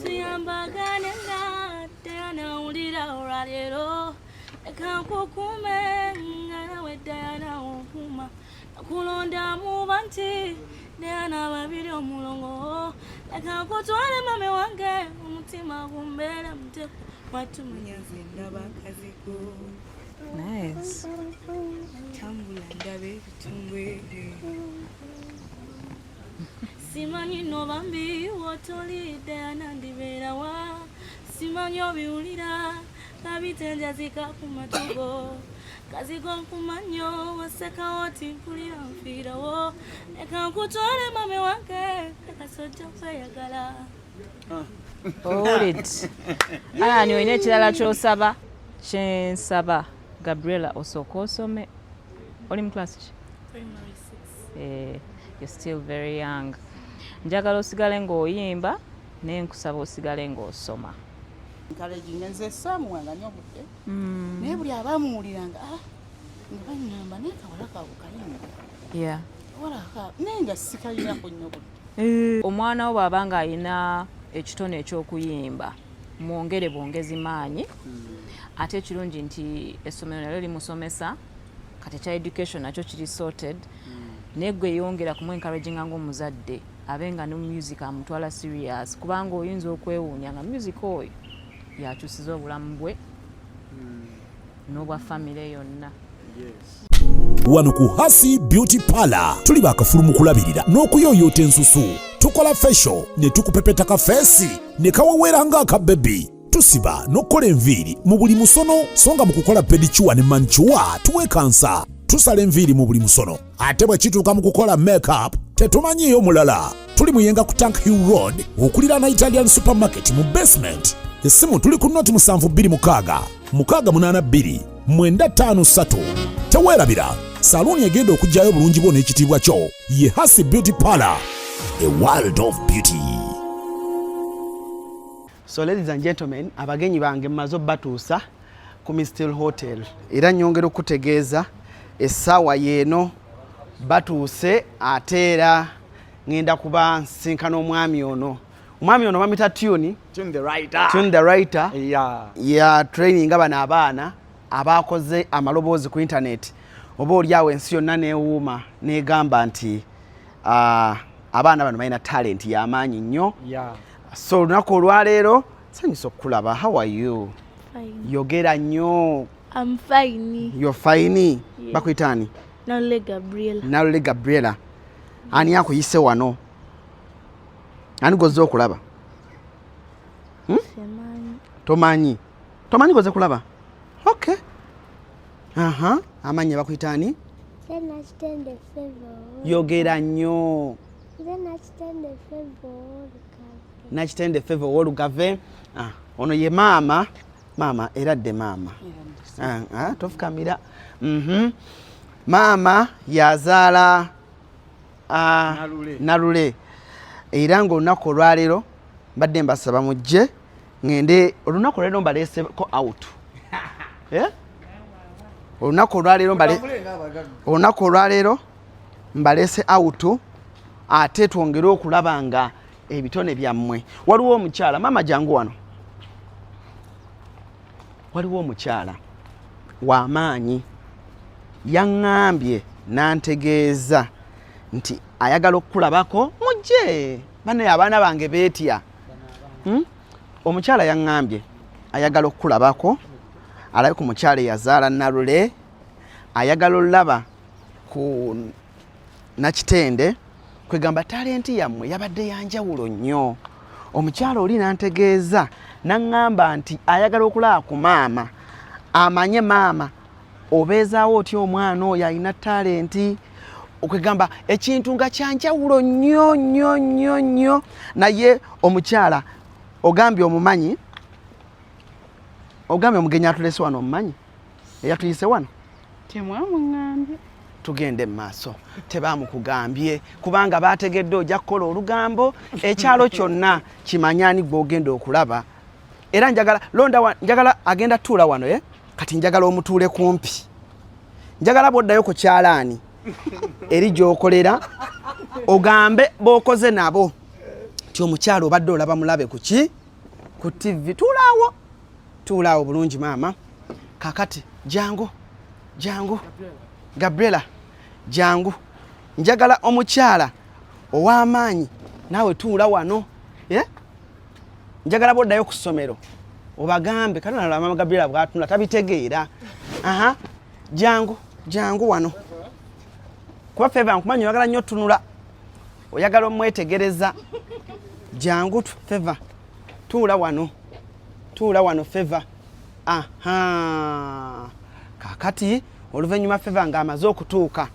tuyambagane nga Diana ulira olwaleero leka nkukuume nga nawe Diana okuuma nakulonda mu banti Diana babiri omulongo leka nkutwale mame wange omutima gumbeera muteku watumanya ndaba akaziko. Nice. Tambula ndabe bitungwe. Simanyi no bambi wotoli Diana ndibera wa simanyi obiwulira kabitenja zika ku matugo kazigo nkumanyo waseka woti mpulira nfiirawo leka nkutwale mame wange kakasojja kweyagala. Hold it. Ani oyina ekirala ky'osaba kyensaba Gabriela osooka osome oli mu class ki? Primary 6. You're still very young. Njagala osigale ng'oyimba naye nkusaba osigale ng'osoma. Encouraging nze samuwanga nnyo budde naye buli abamuwuliranga nga banyamba naye kawala kaabukayimba Yeah. walaka naye nga sikalirako nnyo budde. Omwana wo bw'aba ng'ayina ekitone eky'okuyimba mwongere bwongezi maanyi ate ekirungi nti essomero nalyo limusomesa kati ekya education nakyo kiri sorted naye gwe yongera kumwencouraginga ng'omuzadde abe nga ne music amutwala serious kubanga oyinza okwewuunya nga music oyo yakyusiza obulamu bwe n'obwa famire yonna. Wano ku Hasi Beauty Parlor tuli bakafulu mu kulabirira n'okuyooyoota ensusu. Tukola facial ne tukupepeta ka face ne kawawera nga aka baby. Tusiba n'okola enviiri mu buli musono songa mu kukola pedicure ne manicure tuwekansa. Tusala enviiri mu buli musono ate bwe kituuka mu kukola makeup tetumanyiyo mulala. Tuli muyenga ku Tank Hill Road okulira na Italian supermarket mu basement. Essimu tuli ku noti 72 682 953. Teweerabira saluni egenda okujjayo obulungi bwo n'ekitiibwa kyo ye Hasi Beauty Parlor, a world of beauty. So ladies and gentlemen, abagenyi bange mmaze batuusa ku Mistel Hotel era nyongera okutegeeza essaawa yeeno batuuse ate era ngenda kuba nsinkana omwami ono bamita Tune the writer ya training abana abaana abakoze amaloboozi ku internet oba oliawo ensi yonna neewuuma negamba nti abaana bano balina talent y'amaanyi nnyo. So olunaku olwaleero sanyusa okukulaba. How are you? Fine. Yogera nnyo. I'm fine. You're fine? Yeah. Bakuyitani? Nalule Gabriela. Ani akuyise wano? Ani goze okulaba? Tomanyi goze kulaba? Okay. Amanyi bakuyitani? Yogera nnyo. Nakitende Favor Wolugave. Ono ye mama eradde mama. Tofukamira. Mama yazaala Nalule. Era ng'olunaku olwaleero mbadde mbasaba mujje ngende olunaku olwaleero mbaleeseko out. Olunaku olwaleero mbaleese out ate twongere okulaba nga ebitone byammwe. Waliwo omukyala mama jangu wano. Waliwo omukyala w'amaanyi yaŋŋambye nantegeeza nti ayagala okukulabako mujje bane abaana bange beetya. Omukyala yaŋŋambye ayagala okukulabako alabe ku mukyala yazaala Nalule ayagala olaba ku Nakitende kwegamba talenti yammwe yabadde yanjawulo nnyo. Omukyala oli nantegeeza naŋŋamba nti ayagala okulaba ku maama amanye maama obeezaawo otya omwana oyo alina talenti okwegamba ekintu nga kyanjawulo nnyo naye omukyala ogambye omumanyi ogambye omugenyi atulese wano omumanyi eyatuyise wano temwamuŋŋambye tugende maaso tebamukugambye kubanga bategedde ojja kukola olugambo ekyalo kyonna kimanyani gw'ogenda okulaba era njagala agenda tuula wano kati njagala omutuule kumpi njagala bwoddayo ku kyalaani eri gy'okolera ogambe b'okoze nabo ti omukyalo obadde olaba mulabe ku ki ku TV tuulaawo bulungi maama kakati jangu Gabriela jangu njagala omukyala ow'amaanyi naawe tuula wano njagala boddayo ku ssomero obagambe katonda mama Gabriela bw'atunula tabitegeera jangu wano kuba Feva nkumanyi oyagala nnyo tunula oyagala omwetegereza jangu Feva tuula wano Feva kakati oluvannyuma Feva ng'amaze okutuuka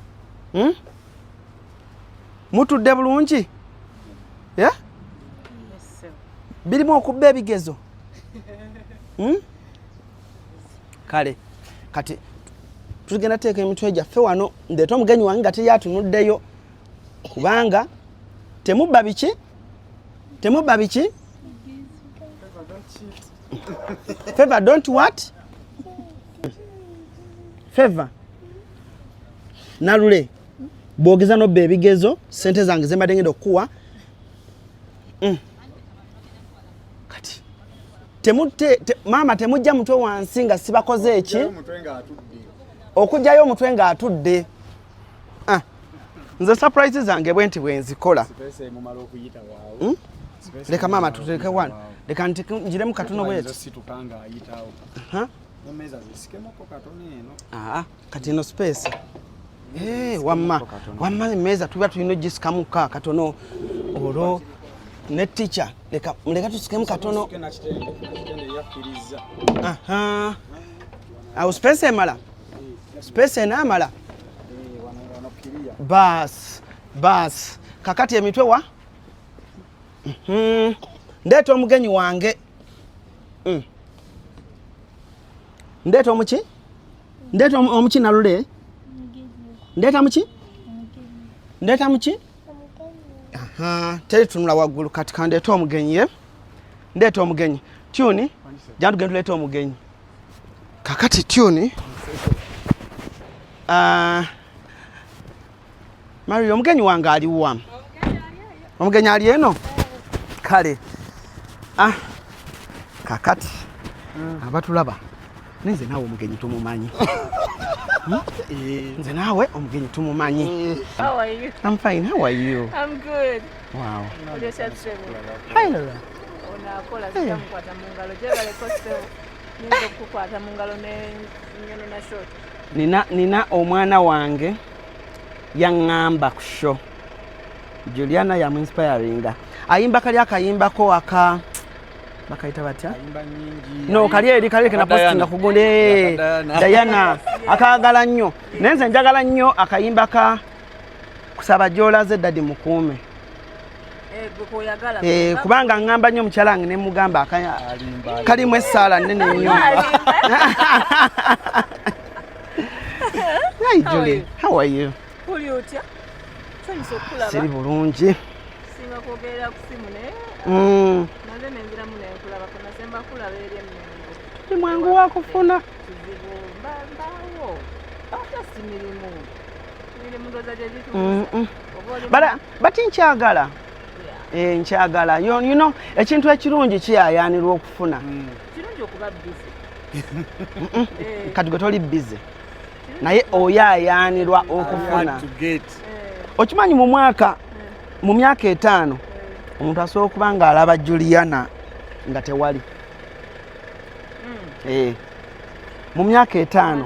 mutudde bulungi birimu okubba ebigezo kale kati tugenda teeka emitwe gyaffe wano ndeeta omugenyi wange nga teyatunuddeyo kubanga temubba biki Feva don't what Feva Nalule bwogeza nobba ebigezo sente zange zembadde ngenda okukuwa kati maama temujja mutwe wansi nga sibakoze eki okujjayo omutwe ng'atudde nze surprise zange bwenti bwenzikola leka maama tutuleke wano leka njiremu katono bweti kati ino space wamma emmeeza tuba tulina ogisikamuka katono olwo ne teacher leka tusikemu katono awo space enaamala bas kakati emitwe wa ndeeta omugenyi wange ndeeta omuki Nalule ndeeta muki teri tunula waggulu kati kandeeta omugenyi ndeeta omugenyi Tuni jantugenda tuleeta omugenyi kakati Tuni Mario omugenyi wange aliwa omugenyi ali eno kale kakati abatulaba nze naawe omugenyi tumumanyi nze naawe omugenyi tumumanyi How are you? I'm fine. How are you? I'm good. Wow. Hi, Lola. Onakola zitamukwata mu ngalo gyebale kosewo nyinza okukwata mu ngalo n'ennyonyi na short. Nina omwana wange yaŋŋamba ku show. Juliana yamuinspiringa. Ayimba kali akayimbako aka bakayita batya? Ayimba nyingi. No, kali kana postinga kugunde Diana akagala nnyo. Nenze njagala nnyo akayimba ka kusaba jolaze dadi mukuume. Kubanga ngamba nnyo mukyala wange ne mugamba akaya kalimu essaala nnene nnyo. Hi Julie, how are you? Uli otya? Siri bulungi. Singa kwogerera ku simu ne? Naze nenziramu nenkulaba kona semba kulaba eri emmengo. Ndi mwangu wakufuna. Kizibu mbambawo. Ata simirimu. Mirimu ndoza gyezitu. Bati nkyagala. Nkyagala. You know, ekintu ekirungi kiyayanirwa okufuna. Kirungi okuba busy. Kati gwe toli busy. Naye oyayanirwa okufuna. Okimanyi mu myaka 5 omuntu asobola okuba nga alaba Juliana nga tewali. Mu myaka 5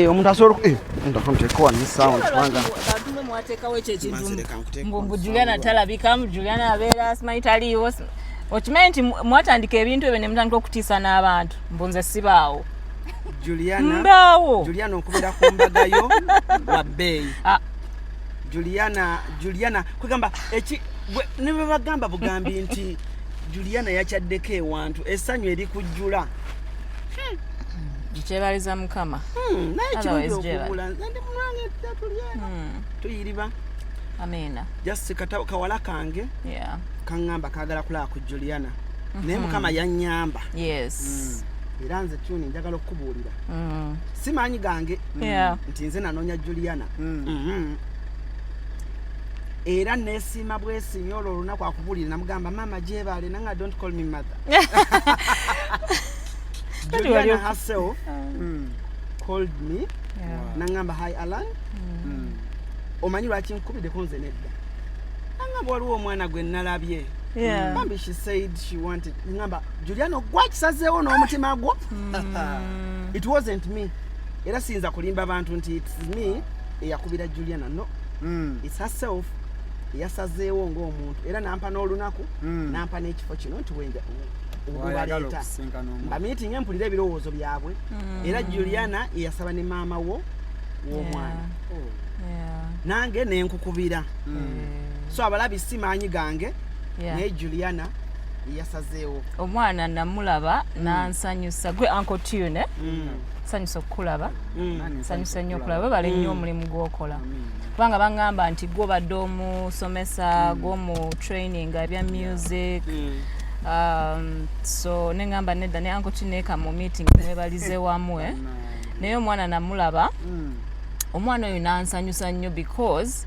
omuntu asobola ndakamtekoa ni sound kwanza badume mwatekawo ekintu mbumbu Juliana talabikamu Juliana abeera simaitaliwo okimanyi nti mwatandika ebintu ebyo ne mutandika okutiisa n'abantu mbunze sibaawo Juliana okubeera ku mbagayo wa bbeeyi. Juliana kwegamba ne bagamba bugambi nti Juliana yakyaddeko ewantu essanyu eri kujjula. Kyebaliza Mukama. Tuyiriba. Amina. Just kawala kange. Yeah. Kangamba kagala kulaba ku Juliana. Naye Mukama yannyamba. Yes. Era nze Tuni njagala okubuulira. Simanyi gange nti nze nanoonya Juliana. era nesima bwesimye olwo olunaku akubulira namugamba mama gyebale nanga don't call me mother. Juliana herself called me nangamba hi Alan omanyi lwaki nkubideko nze nedda nangamba waliwo omwana gwe nalabye Bambi she said she wanted ngamba Juliana gwakisazeewo n'omutima gwo. It wasn't me era sinza kulimba abantu nti it's me eyakubira Juliana no it's herself yasazeewo ng'omuntu era nampa n'olunaku nampa n'ekifo kino nti wenja ubaleeta mba meeting empulira ebirowoozo byabwe era Juliana yasaba ne maama wo w'omwana nange nenkukubira so abalabi simaanyi gange naye Juliana yasazeewo omwana namulaba nansanyusa gwe Uncle Tune sanyusa okulaba sanyusa nnyo okulaba bale nnyo omulimu gw'okola kubanga bangamba nti gwe obadde omusomesa gw'omu training ebya music so nengamba nedda ne Uncle Tune ka mu meeting mwebalize wamu naye omwana namulaba omwana oyo nansanyusa nnyo because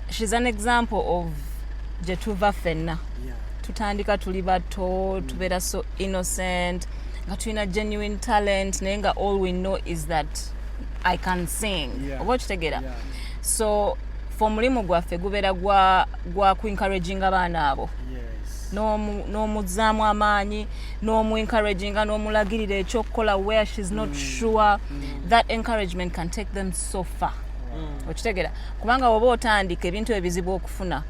she's an example of jetuva fenna tutandika tuli bato tubeera so innocent nga tulina genuine talent naye nga all we know is that I can sing oba okitegeera so for mulimu gwaffe gubeera gwa ku-encouraging abaana abo n'omuzaamu amaanyi n'omu-encouraginga n'omulagirira ekyokukola where she's not sure that encouragement can take them so far okitegeera kubanga oba otandika ebintu ebizibu okufuna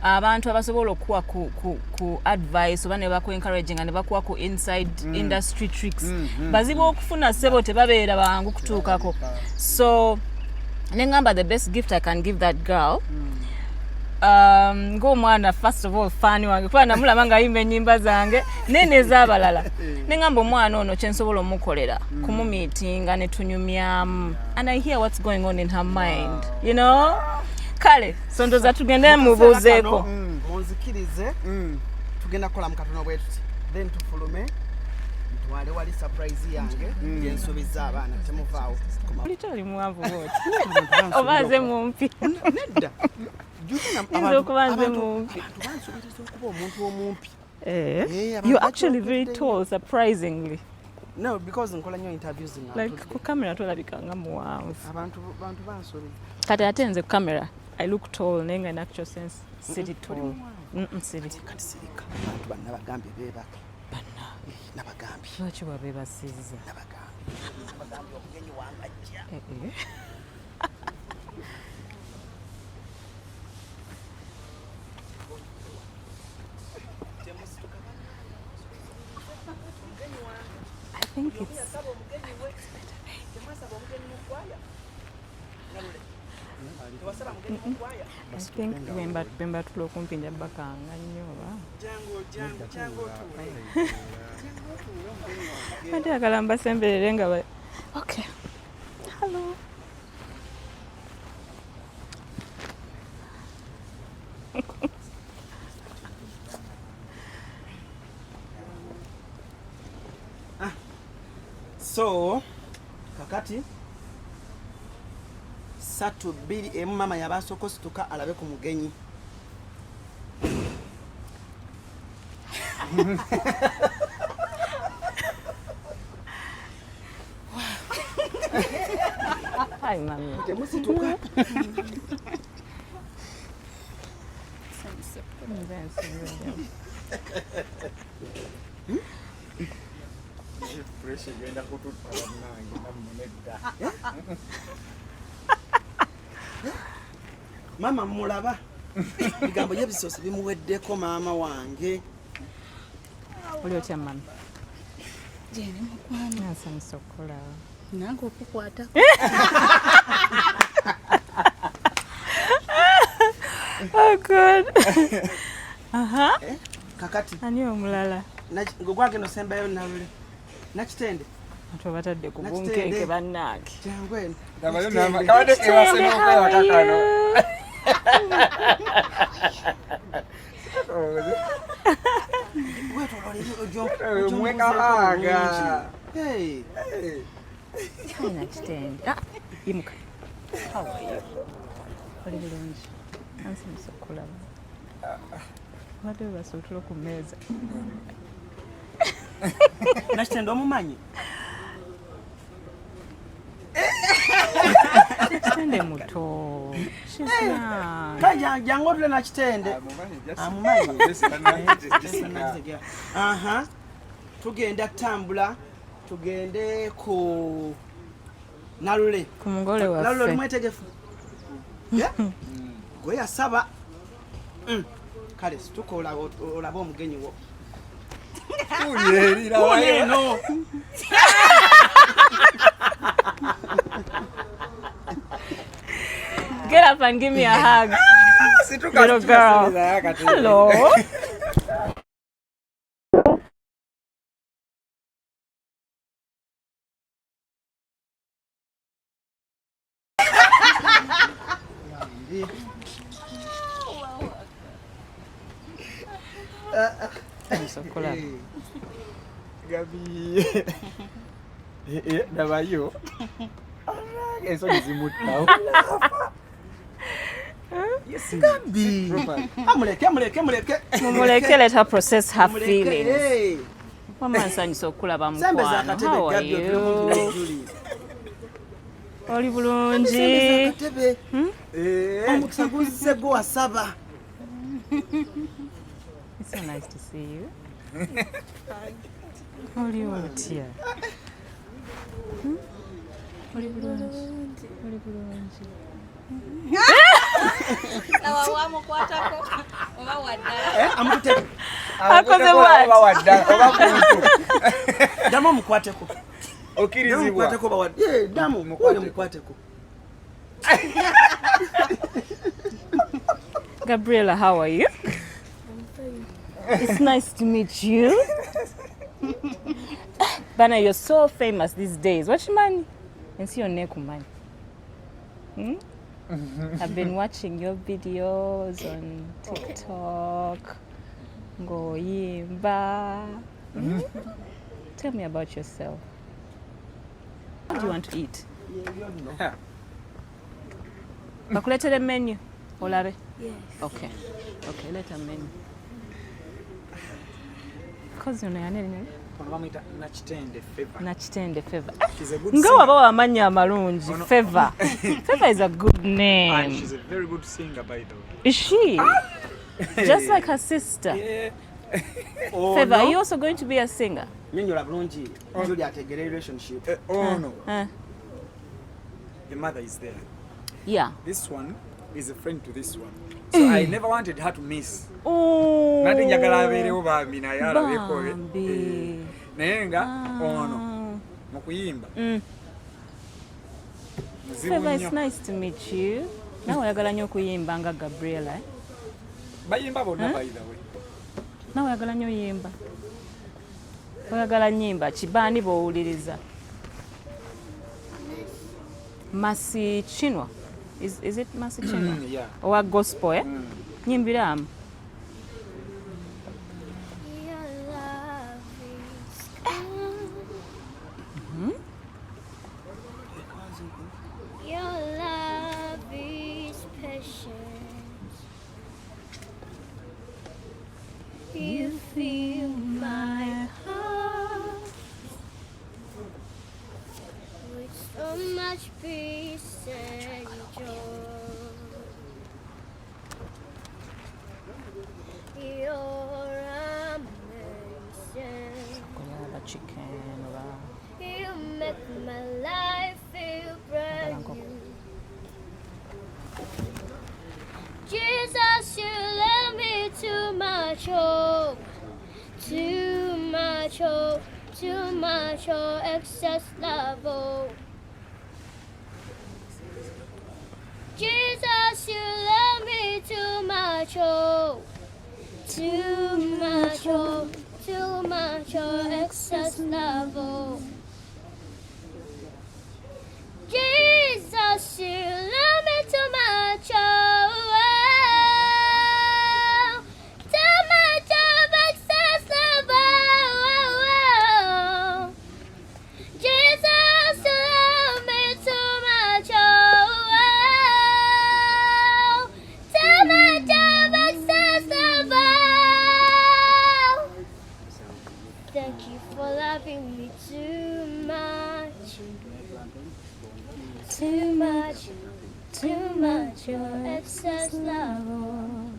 abantu abasobola okuwa ku advice oba ne baku-encouraging ne bakuwa ku inside industry tricks bazibu okufuna ssebo tebabeera bangu kutuukako so nengamba the best gift I can give that girl ng'omwana first of all fani wange kuba namulaba nga ayimba ennyimba zange nene ez'abalala nengamba omwana ono kyensobola omukolera kumumiitinga ne tunyumyamu and I hear what's going on in her mind you know kale so ndoza tugende mubuuzeeko munzikirize tugenda kukola mu katono bwe tuti then tufulume ntwale wali surprise yange yensuubiza abaana temuvaawo litali muwanvu bwoti obaze mumpi nedda Nzo kubanze mumpi bansuubiriza okuba omuntu omumpi you're actually very tall surprisingly no because nkola nnyo interviews like ku camera tolabika nga muwanvu abantu bansuubiriza kati ate nze ku camera I look tall naye nga in actual sense siri tall siri kati sirika abantu banna bagambye beebaka banna nabagambye lwaki babeebasiza nabagambye omugenyi wange ajja I think it's I think bemba tulo kumpi nja bakanga nnyo ba jango ate akalamba semberere nga okay hello so kakati satu bili emu mama yabasoko situka alabe ku mugenyi hi mami temusituka fresh genda kututwala nange namunedda mama mulaba bigambo byebisosi bimuweddeko maama wange oli otya mami jeni mukwano nasanyusa okukulaba nange okukwata oh good aha kakati ani omulala gwagenda osembayo Nalule nakitende ate batadde ku bunkeeke bannange jangu eno ndabayo nama kawade ewase n'okwewa kakano mwekahaaga nakitende yimuka how are you Oli bulungi. Ansanyusa okulaba. Wadde basa otulo ku mmeeza. Nakitende omumanyi? Nakitende muto. Kanja jangu otule nakitende. Amumanyi. Aha. Tugenda kutambula. Tugende ku Nalule. Ku mugole waffe. Nalule mwetegefu. Yeah? Gwe yasaba. Kale situkola olaba omugenyi wo. Uyerira wayo. No. Get up and give me a hug. Little girl. Hello. Gabi. Dabayo. Eso nizimutaho. Yes, Gabi. Amuleke. Mumuleke, let her process her feelings. Hey. Mama nsanyusa okulaba Sembe za mukwano. katebe How are Gabi you? Julie. Oli bulungi. Sembe za katebe. Omukisa guzze gwo asaba. It's so nice to see you. Oli otya? Oli bulungi. Oli bulungi. Na wamukwatako oba waddala. Amukuteko. Akoze what? Damu mukwateko. Okirizibwa. Mukwateko ba wadde. Damu mukwateko. Gabriela, how are you? It's nice to meet you. Bana, you're so famous these days. What you man? And see your neck, man. I've been watching your videos on TikTok. Go Ayimba. Tell me about yourself. What do you want to eat? Bakuletere menu. Olabe? Yes. Okay. Okay, let her menu. Cause you know yanene. Bamwita Nakitende Favor. Nakitende Favor. She's a good Nga singer. waba wamanya amalungi. Favor. Favor is a good And name. she's a very good singer, by the way. Is she? Just like her sister. Yeah. Favor, are you also going to be a singer? Minyola bulungi. Julie ategere relationship. Oh no. Uh, The mother is there. yeah. This one is a friend to this one. So I never wanted her to miss. Oh. Nati njagala abeerewo bambi naye alabeeko. Bambi. Naye nga ono mu kuyimba. Muzibu Favor, it's nnyo. nice to meet you. Nawe oyagala nnyo okuyimba nga Gabriela. Eh? Bayimba bonna by the way. Nawe oyagala nnyo oyimba. Oyagala nnyimba kibaani b'owuliriza. Masi Chinwa. Is it Masi Chinwa? Yeah. Owa gospel, eh? Nyimbiramu. Your love is patient. You fill my heart with so much peace and joy. You're amazing. Kola chicken oba. You make my life feel brand new. Jesus, you love me too much, oh, too much, oh, too much, oh, excess love, oh. Jesus, you love me too much, oh, too much, oh, too much, oh, excess love, oh. Jesus, you love me too much, oh, too much of excess love, oh. Jesus, you love me too much, oh, Thank you for loving me too much. Too much, too much, your excess love.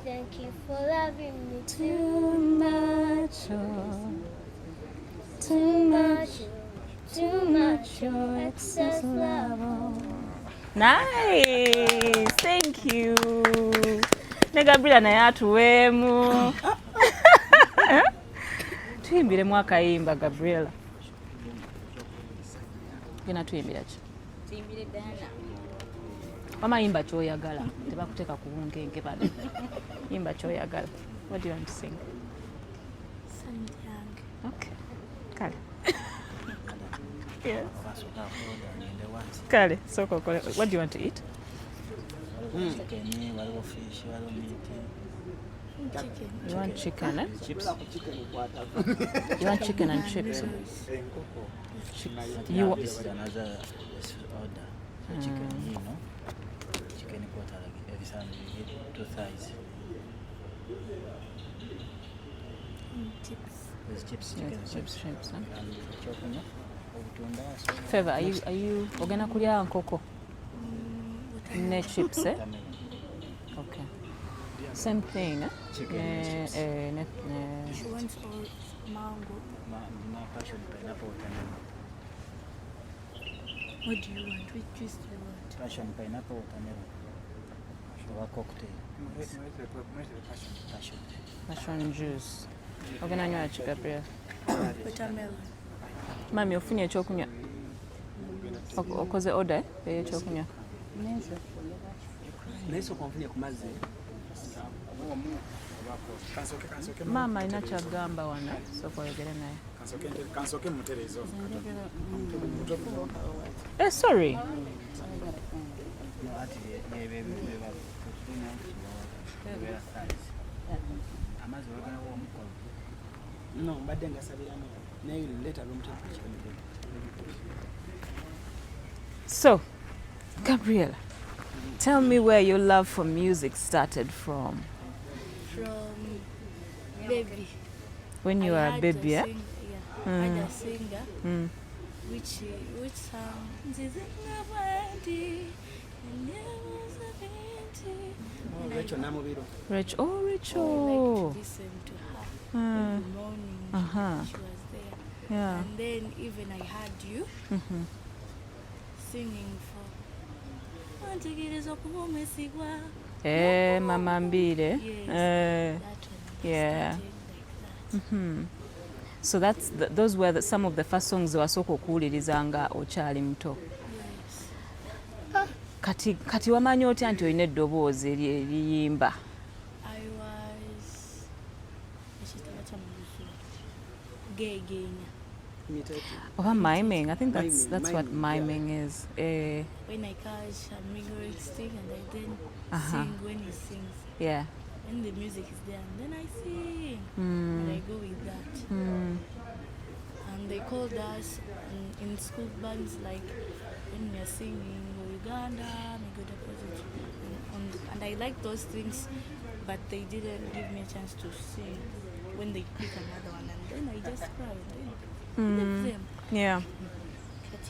Thank you for loving me too much. Too much, your excess love. Nice, thank you. Ne Gabriela naye atuweemu. Tuyimbiremu akayimba Gabriela. Gena tuyimbira ki? Tuyimbire Diana. Mama yimba ky'oyagala. Tebakuteeka ku bunkenke bano. Yimba ky'oyagala. What do you want to sing? Okay. Kale. Yes. Kale, so what do you want to eat? You want chicken, eh? Chips. You want chicken and chips? You want... This is another order. Chicken, you know. Chicken quarter, like every time you get 2 thighs. Chips. There's chips, Yes, chicken chips. chips, huh? And chocolate. Favor, are you ogenda kulya nkoko? Ne chips, eh? Okay. Same thing, eh? Chicken and chips. She wants all mango. Passion, pineapple, watermelon. What do you want? Which juice do you want? Passion, pineapple, watermelon. Or cocktail. Passion. Passion juice. Ogenda nywa ki Gabriel? Watermelon. Mami ofunye ekyokunywa. Okoze order ekyokunywa. Naiso konfunye ku mazzi. Mama ina kyagamba wana soko oyogere naye. Kansoke muterezo. Sorry. No, mbadde ngasabiramu. Naye leta lumuteeka. So, Gabriel, tell me where your love for music started from. From baby. When you I were a had baby, a eh? sing- yeah, I had a singer which song? Rachel Namubiro. Rachel. Oh, I like Rachel. to listen to her Mm. every morning. Uh-huh. She was there. Yeah. And then even I had you singing for Mama Mbire. Yes, that one. Yeah. Started like that. So those were some of the first songs wasooka okuwulirizanga okyali muto. Yes. Kati wamanyi otya nti olina eddoboozi eriyimba? I was gay. Oba miming. I think that's what Miming, miming is. When I catch a Migori stick and I then sing when he sings. Yeah. When the music is there and then I sing. And I go with that. And they called us in school bands like when we are singing Uganda, and I like those things, but they didn't give me a chance to sing when they pick another one, and then I just cried. Left them. Yeah. But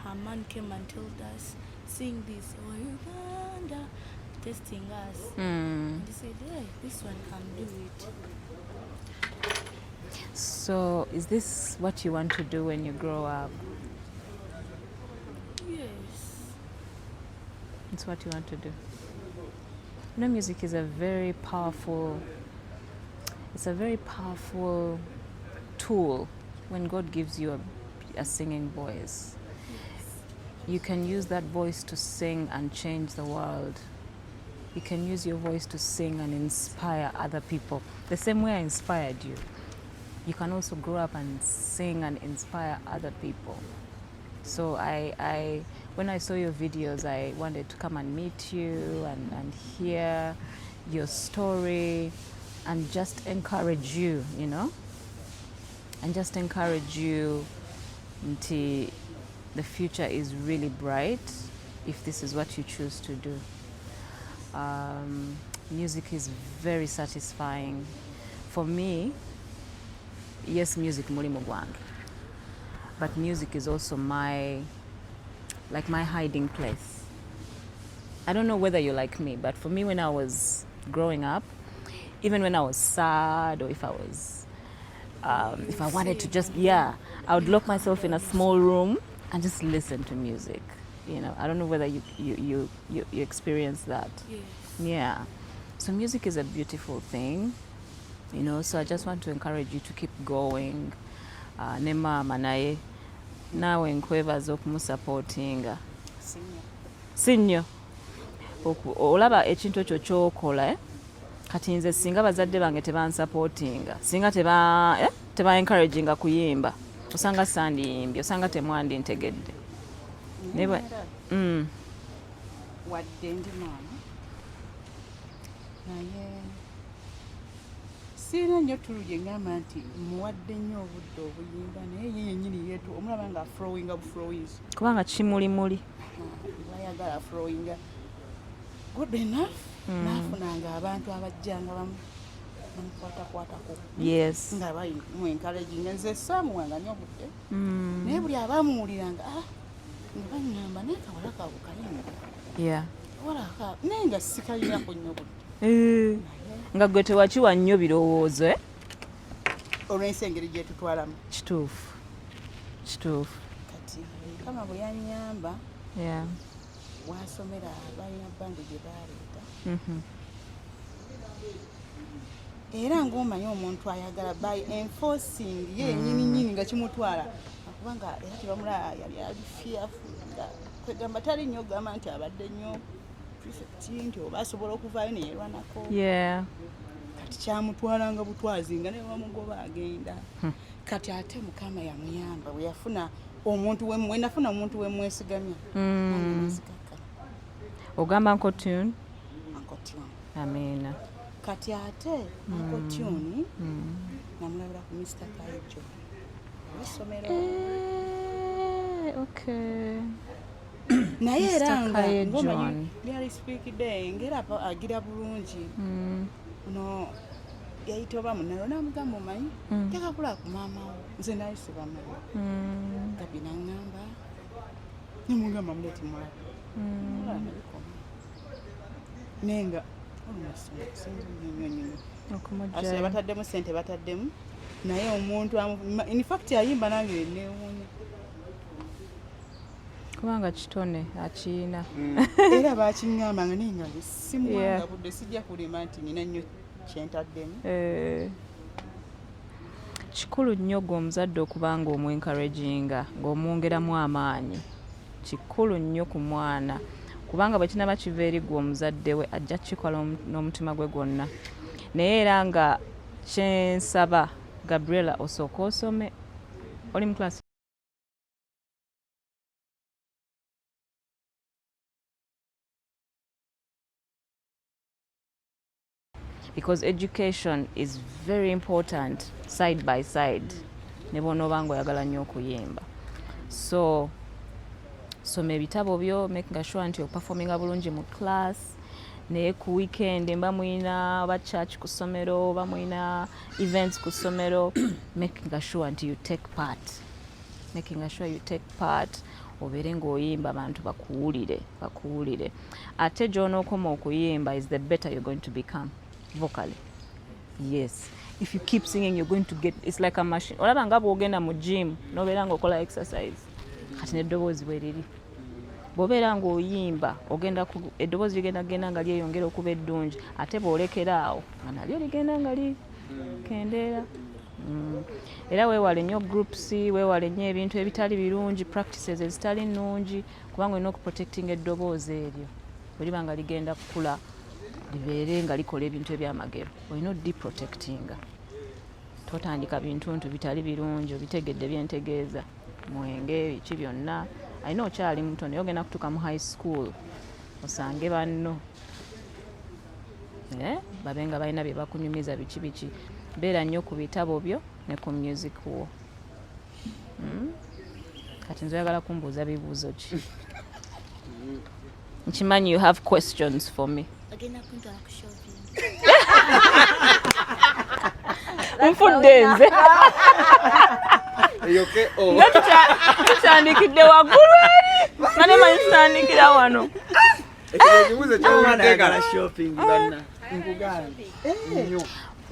her man came and told us, sing this, oh Uganda, testing us. And he said, hey, this one can do it. So is this what you want to do when you grow up? Yes. It's what you want to do. You know, music is a very powerful tool when God gives you a singing voice. You can use that voice to sing and change the world. You can use your voice to sing and inspire other people. The same way I inspired you. You can also grow up and sing and inspire other people. So when I saw your videos, I wanted to come and meet you and hear your story and just encourage you, you know? And just encourage you until the future is really bright if this is what you choose to do. Music is very satisfying. for me, yes, music mulimu gwange, but music is also my hiding place. I don't know whether you're like me, but for me, when I was growing up, even when I was sad, or if I wanted to just, I would lock myself in a small room and just listen to music. You know, I don't know whether you experience that. Yes. Yeah. So music is a beautiful thing, you know, so I just want to encourage you to keep going. Ne mama naye nawe nkwebaza okumusupportinga. Sinyo. Olaba ekintu ekyo ky'okola, kati nze singa bazadde bange tebansupportinga, singa teba encouraginga kuyimba, osanga sandiyimbi, osanga temwandi ntegedde. Neba wadde ndi maama naye siina nnyo tulu gye ngamba nti muwadde nnyo obudde obuyimba naye ye yennyini yeetu omulaba nga aflowinga buflowinzi kubanga kimulimuli bayagala aflowinga good enough naafunanga abantu abajjanga bamukwatakwatako yes nga bamuencouraginga nze saamuwanga nnyo obudde naye buli abamuwuliranga nga baŋŋamba naye kawala kabukayimba walaka naye nga sikayinako nnyo obudde nga gwe tewakiwa nnyo birowoozo olw'ensengeri gye tutwalamu kituufu kati kama bwe yannyamba wasomera balina bandi gye baleeta era ng'omanyi omuntu ayagala by enforcing ye nnyini nga kimutwala kubanga era tebamulaba yali alifiafu nga kwegamba tali nnyo ogamba nti abadde nnyo prefect nti oba asobola okuvaayo neyerwanako kati kyamutwalanga butwazi nga naye wamugoba agenda kati ate mukama yamuyamba bwe yafuna omuntu we nafuna omuntu we mwesigamya ogamba Nkotune amina kati ate Nkotune namulabira ku Mr. Kaijo esomero naye era nga ngomanyi lyali speak day ngera agira bulungi no yayita oba munalo namugamba omanyi tekakula ku maama wo nze naye sibamanyi kabi naŋŋamba nemugamba muleti mwala nenga olumasinzi bataddemu sente bataddemu naye omuntu in fact Ayimba nange newunya kubanga kitone akiina era bakiŋŋambanga naye nga simuwanga budde sijja kulima nti nina nnyo kyentaddemu kikulu nnyo gwe omuzadde okuba nga omwencouraginga ng'omwongeramu amaanyi kikulu nnyo ku mwana kubanga bwe kinaba kiva eri gwe omuzadde we ajja kukikola n'omutima gwe gwonna naye era nga kyensaba Gabriela osooka osome oli mu class because education is very important side by side ne bw'onooba ng'oyagala nnyo okuyimba so soma ebitabo byo making sure nti operforminga bulungi mu class naye ku weekend mba mulina oba church ku ssomero oba mulina events ku ssomero making sure nti you take part obeere ng'oyimba abantu bakuwulire ate gy'onookoma okuyimba is the better you're going to become vocally. Yes, if you keep singing you're going to get, it's like a machine. Olaba nga bw'ogenda mu gym n'obeera ng'okola exercise kati n'eddoboozi bwe liri bw'obeera ng'oyimba ogenda eddoboozi ligenda nga lyeyongera okuba eddungi ate bw'olekera awo nga nalyo ligenda nga likendeera era weewale nnyo groups weewale nnyo ebintu ebitali birungi practices ezitali nnungi kubanga olina okuprotectinga eddoboozi eryo bwe liba nga ligenda kukula libeere nga likola ebintu ebyamagero olina odiprotectinga totandika bintu bitali birungi obitegedde byentegeeza mwenge biki byonna alina okyali muto naye ogenda kutuuka mu high school osange banno babe nga balina bye bakunyumiza biki beera nnyo ku bitabo byo ne ku music wo kati nze oyagala kumbuuza bibuuzo ki nkimanyi you have questions for me agenda kuntwala ku shopping nfudde nze tutandikidde waggulu eri nga nemanyi tutandikira wano.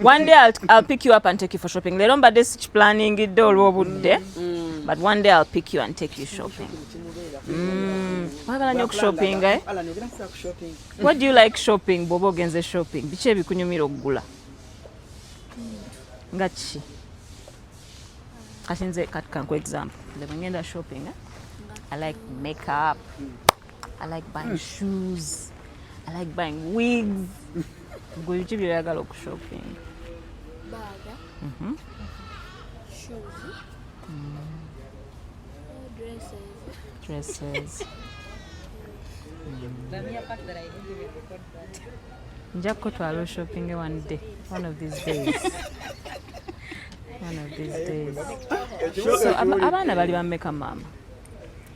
One day I'll pick you up and take you for shopping. Leero mbadde sikiplanningidde olw'obudde, but one day I'll pick you and take you shopping. Wagala nnyo okushoppinga eh? What do you like shopping bw'oba ogenze shopping? Biki ebikunyumira okugula? Nga ki? Kati nze kanku example. Bwe ngenda shopping, I like makeup. I like buying shoes. I like buying wigs. Gwe biki by'oyagala okushopping? Baga. Shoes. Dresses. Nja kutwala shopping one day. One of these days. One of these days. So abaana bali bameka mama.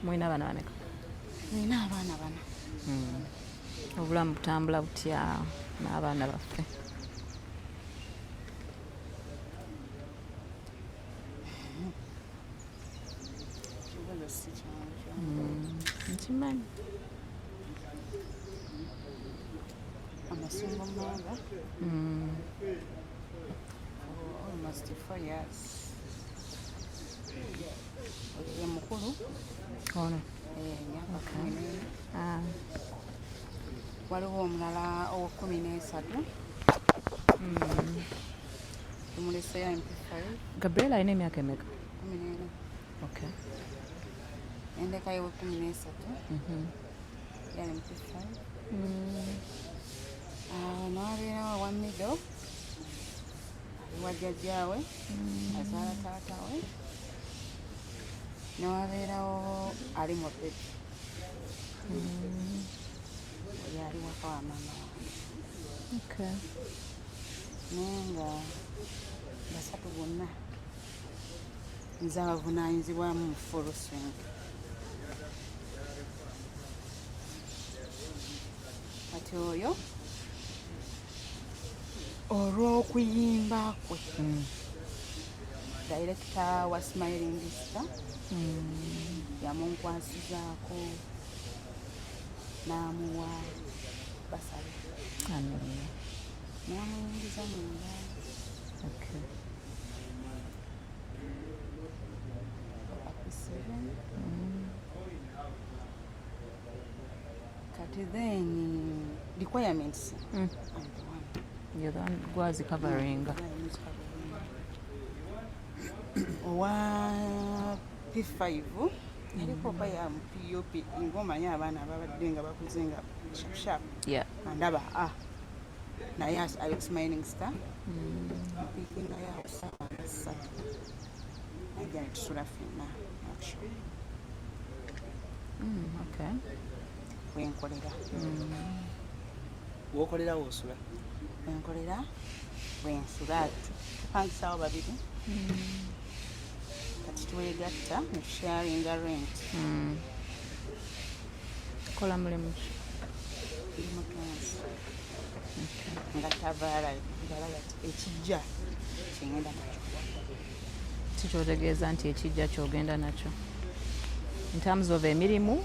Mwina abaana bameka? Nina abaana bana. Obulamu butambula butya n'abaana baffe? Nkimanyi. Amasingo manga. Almost 4 years. Oli mukulu. Ono. Myaka 14. Waliwo omulala ow'13. Tumuleseyo MP5. Gabriela alina emyaka emeka? 14. Okay. Endeka yowe 13. Yali MP5. N'abeerawo wa middle. Wajjajjaawe. Azaala taata we. N'abeerawo ali mu bbebi. Yali waka wa maama wange. Okay. Naye nga basatu bonna nze abavunaanyizibwamu mu full swing. Kati oyo olw'okuyimba kwe director wa Smiling Star yamunkwasizaako n'amuwa basale n'amuyingiza munda. Okay. Kati then requirements. You're the one who was covering. Owa P5 yaliko ya POP ng'omanyi abaana ababadde nga bakuze nga sharp. Yeah. Andaba naye Alex Mining Star mpikinga yaasa ajja netusula ffenna actually. Okay. Wenkolera. Wokolera wosula? Wenkolera wensula tupangisawo babiri. Kati twegatta ne tusharinga rent. Kola mulimu ki? Nga tavaala ekijja kyengenda nakyo. Kikyotegeeza nti ekijja kyogenda nakyo in terms of emirimu?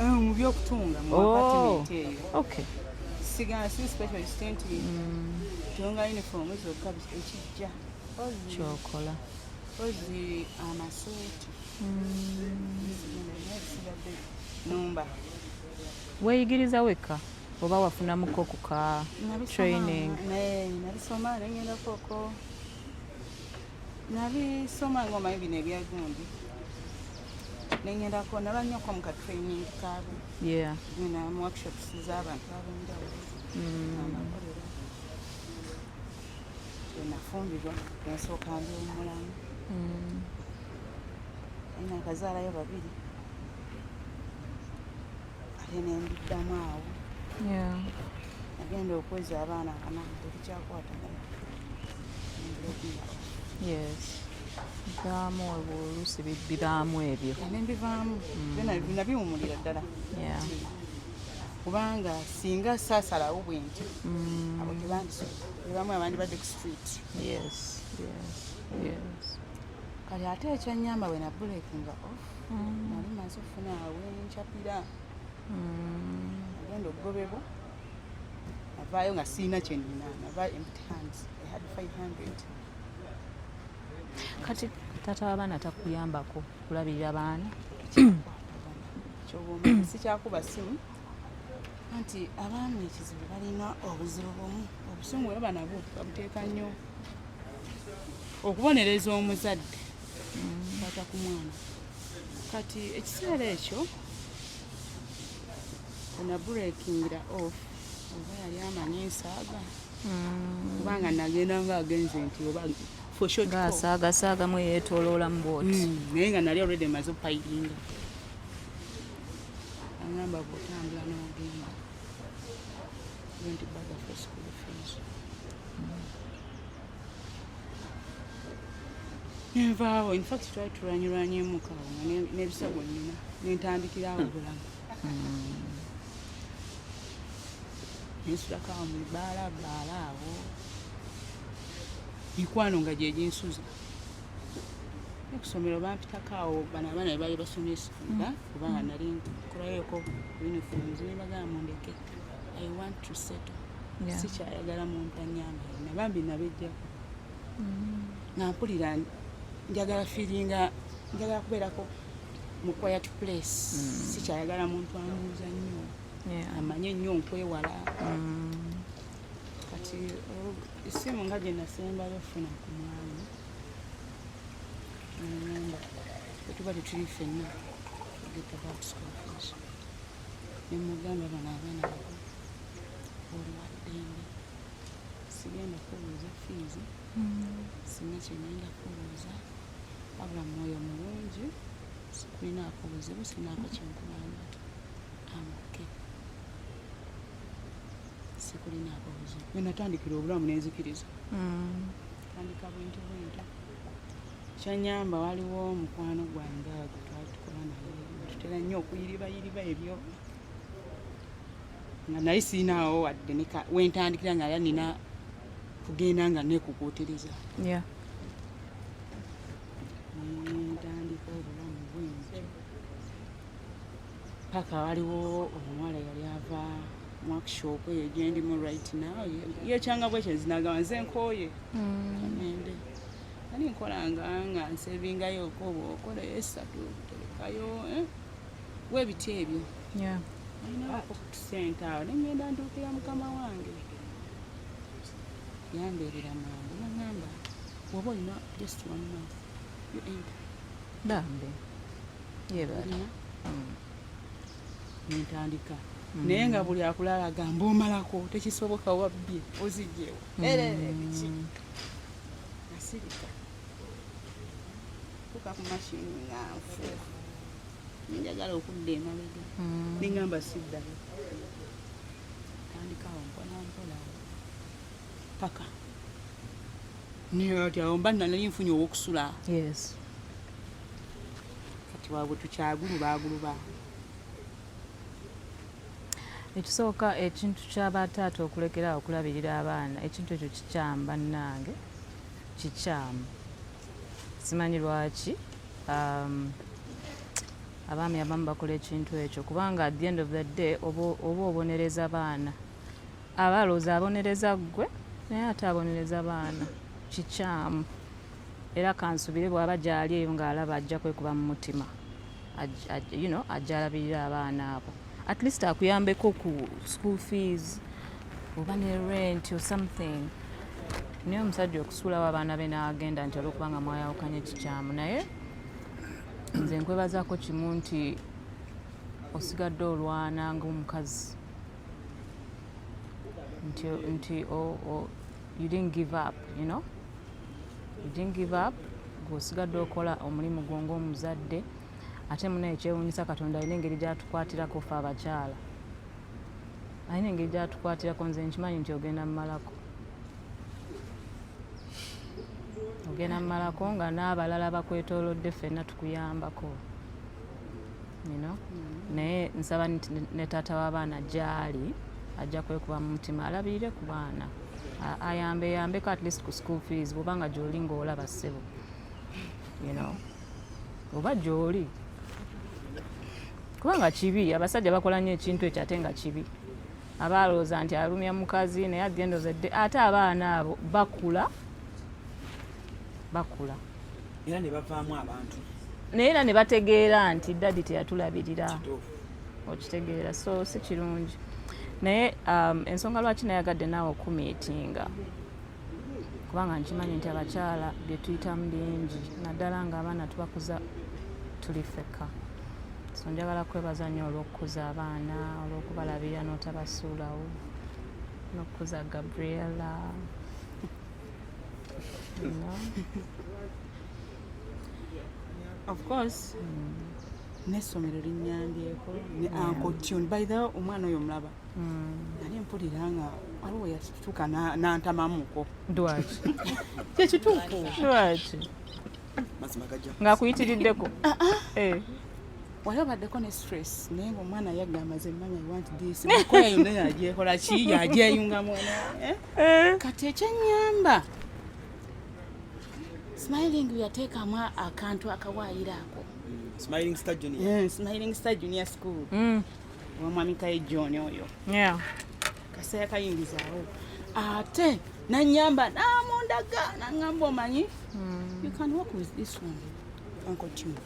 Mu byokutunga mu apartment eyo. Okay. Sigana si specialist nti tunga uniform zokka ekijja kyokola ozi amasuuti numba. Weeyigiriza wekka oba wafunamuko ku ka training? Nabisoma nengendako ko nabisoma ng'omanyi bino ebyagundi nengendako naba nnyo mu ka training kaabo. Yeah. Mu workshops z'abantu ab'enjawulo amakolero nafumbirwa ensooka ndi omulamu naye nakazaalayo babiri ate nembiddamu awo. Yeah. Nagenda okweza abaana bana tekikyakwatagana. Yes. Bivaamu oluusi bibaamu ebyo. Nembivaamu byonna nabiwumulira ddala. Yeah. kubanga singa saasalawo bwe nti abo tebamwe abandi badde ku street. Yes. Kale ate ekyanyamba we nabulekinga off nali maze okufuna awenkyapira agenda okugobebwa navaayo nga siina kyenina navaayo empty hands. I had 500. Kati tata w'abaana takuyambako kulabirira abaana? Kyobwomanya sikyakuba simu anti abaami ekizibu balina obuzibu bumu obusungu bweba nabwo babuteeka nnyo okubonereza omuzadde kwata ku mwana. Kati ekiseera ekyo nabulekingira off oba yali amanyi ensaaga kubanga nagenda nga agenze nti oba gaasaagasaaga yeetooloola mu booti naye nga nali already maze opayiringa agamba bw'otambula n'ogenda baga for school fees. Nenvaawo in fact twali tulwanyulwanyemuka nga n'ebisago nnina nentandikirawo obulamu nensudakawo mu bbaalaabbaala awo mikwano nga gye ginsuza ekusomero bampitakawo bano abaana bebali basomesanga kubanga nali nkolayooko uniforms nebagamba mundeke I want to settle. Sikyayagala muntu anyamba nabambi nabejjako nga mpulira njagala feelinga njagala kubeerako mu quiet place. Sikyayagala muntu ambuuza nnyo amanye nnyo nkwewala. Kati essimu nga gye nasembayo funa ku mwami namba bwetuba tetuli ffenna get about school fees nemugamba bano abaana bako olwaddembe sigenda kubuuza fees singa kyengenda kubuuza wabula mwoyo mulungi sikulinaako buzibu sinaako kyenkubanga amuke sikulinaako buzibu wenatandikira obulamu nenzikiriza tandika bwintu kyanyamba waliwo omukwano gwange ago twali tukola naye tutera nnyo okuyiribayiriba ebyo nga naye siinaawo wadde wentandikira nga nina kugenda nga nekukuutiriza ntandika obulamu bwingi paka waliwo omuwala yali ava mu workshop eyo gyendimu right now yekyanga bwekyo zinagamba nze nkooye kanende ani nkolanga nga nsevingayo okola esatu terekayo webiti ebyo alinaako tusente awo nengenda ntuukira mukama wange yambeerera mangu nagamba woba olina just 1 month you enter dambe yebala nentandika naye nga buli akulala agamba omalako tekisoboka wabbye ozijjewo biki asirika kuka ku mashini nga nfuuka njagala okudda emabega nengamba siddayo tandikawo mpolampola paka nti awo mba nali nfunye ow'okusula kati waabwe tukyagulubaaguluba. Ekisooka ekintu ky'abataata okulekera okulabirira abaana ekintu ekyo kikyamu bannange kikyamu simanyi lwaki abaami abamu bakola ekintu ekyo kubanga at the end of the day oba obonereza baana aba alowooza abonereza ggwe naye ate abonereza baana kikyamu era kansubire bw'aba gyali eyo ng'alaba ajja kwekuba mu mutima ajja alabirira abaana abo at least akuyambeko ku school fees oba ne rent or something. Naye omusajja okusuulawo abaana be n'agenda nti olwokubanga mwayawukanye kikyamu naye nze nkwebazaako kimu nti osigadde olwana ng'omukazi nti you didn't give up, you know, you didn't give up, ng'osigadde okola omulimu gwo ng'omuzadde. Ate munaye ekyewuunyisa Katonda alina engeri gy'atukwatirako ffe abakyala, alina engeri gy'atukwatirako. Nze nkimanyi nti ogenda mmalako, ogenda mmalako nga n'abalala bakwetoolodde ffenna tukuyambako. you know. Naye nsaba ne taata w'abaana gy'ali ajja kwekuba mu mutima alabirire ku baana ayambeko at least ku school fees bw'obanga gy'oli ng'olaba ssebo, you know, oba gy'oli kubanga kibi abasajja bakola nnyo ekintu ekyo ate nga kibi abalowooza nti alumya mukazi naye at the end of the day ate abaana abo bakula era ne bavaamu abantu naye era ne bategeera nti daddi teyatulabirira okitegeera, so si kirungi. Naye ensonga lwaki nayagadde naawe okumiitinga kubanga nkimanyi nti abakyala bye tuyitamu bingi naddala ng'abaana tubakuza tuli ffekka, so njagala kwebaza nnyo olw'okukuza abaana, olw'okubalabirira n'otabasuulawo, n'okukuza Gabriela, you know. Of course n'essomero linnyambyeko ne Uncle Tune. By the way, omwana oyo mulaba nali mpulira nga waliwo yatutuka n'antamamuko. Lwaki? Kyekituufu. Lwaki? Ng'akuyitiriddeko? Waliwo baddeko ne stress naye ng'omwana yagamba ze manya I want this. Mukoya yonna yagyekola ki yagyeyungamu kati ekyennyamba Smiling yateekamu akantu akawaayiro ako. Smiling Star Junior. Yes, Smiling Star Junior School. Wamwami Kaye John oyo. Yeah. Kaseera kayingizaawo. Ate nanyamba namundaga nangamba omanyi. You can work with this one. Uncle Tune.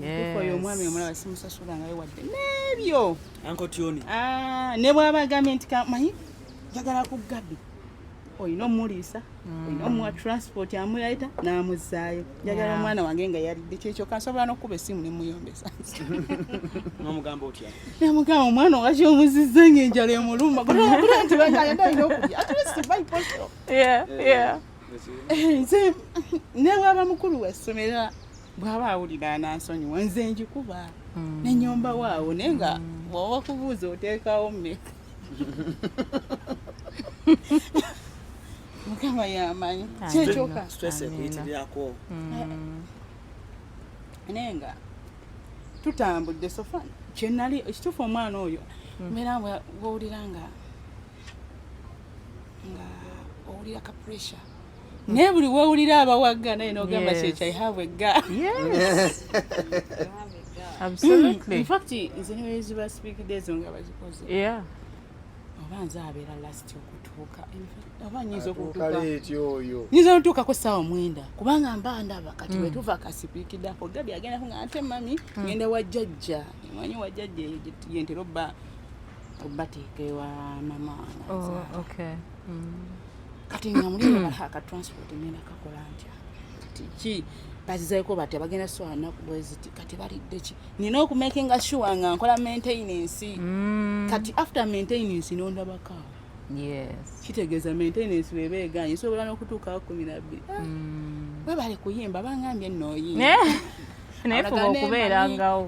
Yes. Oyo omwami omulaba simusasula nga yewadde. N'ebyo. Uncle Tune. Ne bw'aba agambye nti manyi njagala ku Gabi. Oyina omuliisa, oyina omuwa transport amuyita n'amuzaayo. Njagala omwana wange nga yalidde kyekyo kansobola n'okuba essimu ne muyombesa. N'omugamba otya? Namugamba omwana owaki omuzizza ng'enjala emuluma. Gula nti bagayenda alina okulya. At least by postal. Yeah. Nze ne bw'aba mukulu w'essomero bw'aba awulira n'ansonyiwa nze njikuba. N'ennyomba waawo naye nga bw'oba kubuuza oteekawo mmeka. Mukama yamanyi kyekyoka stress ekuyitirirako nenga tutambudde sofa kyenali ekituufu omwana oyo mbeera bw'owulira nga owulira ka pressure naye buli wewulira abawagga naye n'ogamba kyekyo I have a girl. Yes. Absolutely. In fact nze niwe ziba speak days nga bazikoze. Yeah. Obanze abeera last okutuuka oba nyiza okutuukako ssaawa 9 kubanga mba ndaba kati bwe tuva kasipiikidako Gabi agendako nga ate mami ngenda wa jjajja manyi wa jjajja yentera obbateeka ewa mama. Okay. Kati nga muliro aka transport ngenda kakola ntya ki bazizaeko batya bagenda ssaawa nnaku bweziti kati balidde ki nina okumakinga sure nga nkola maintenance kati after maintenance n'ondabako. Yes. Kitegeeza maintenance bw'eba eganye sobola n'okutuukawo 12. Bwe bali kuyimba bangambye nnooyimba. Naye fuba okubeerangawo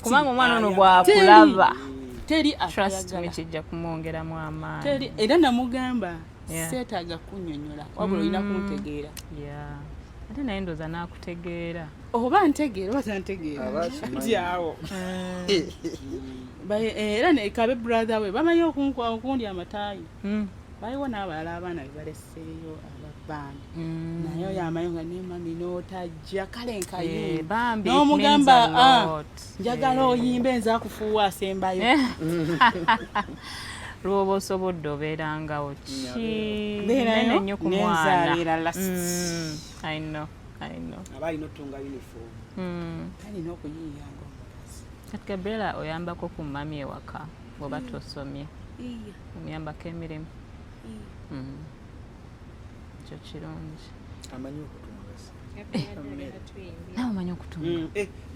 kubanga omwana ono bw'akulaba teri trust me kijja kumwongeramu amaanyi. Teri era namugamba seetaaga kunnyonnyola wabula olina kuntegeera. Ate naye ndooza n'akutegeera. Oba ntegeera oba tantegeera tyawo. Era nekabe brother we bamanyi okundi amataayi. Baliwo n'abalala abaana be balesseeyo ababbandi naye oyo amanyi nga ne mami n'otajja kale nkayimba n'omugamba njagala oyimba enza akufuuwa asembayo. Lw'oba osobodde obeerangawo kinene nnyo ku mwana. I know. Aba alina otunga uniform. Alina okuyiiyanga omukazi. Kati Gabriela oyambako ku mami ewaka bw'oba tosomye. Omuyambako emirimu. Ekyo kirungi. Amanyi okutunga se. Nawe omanyi okutunga.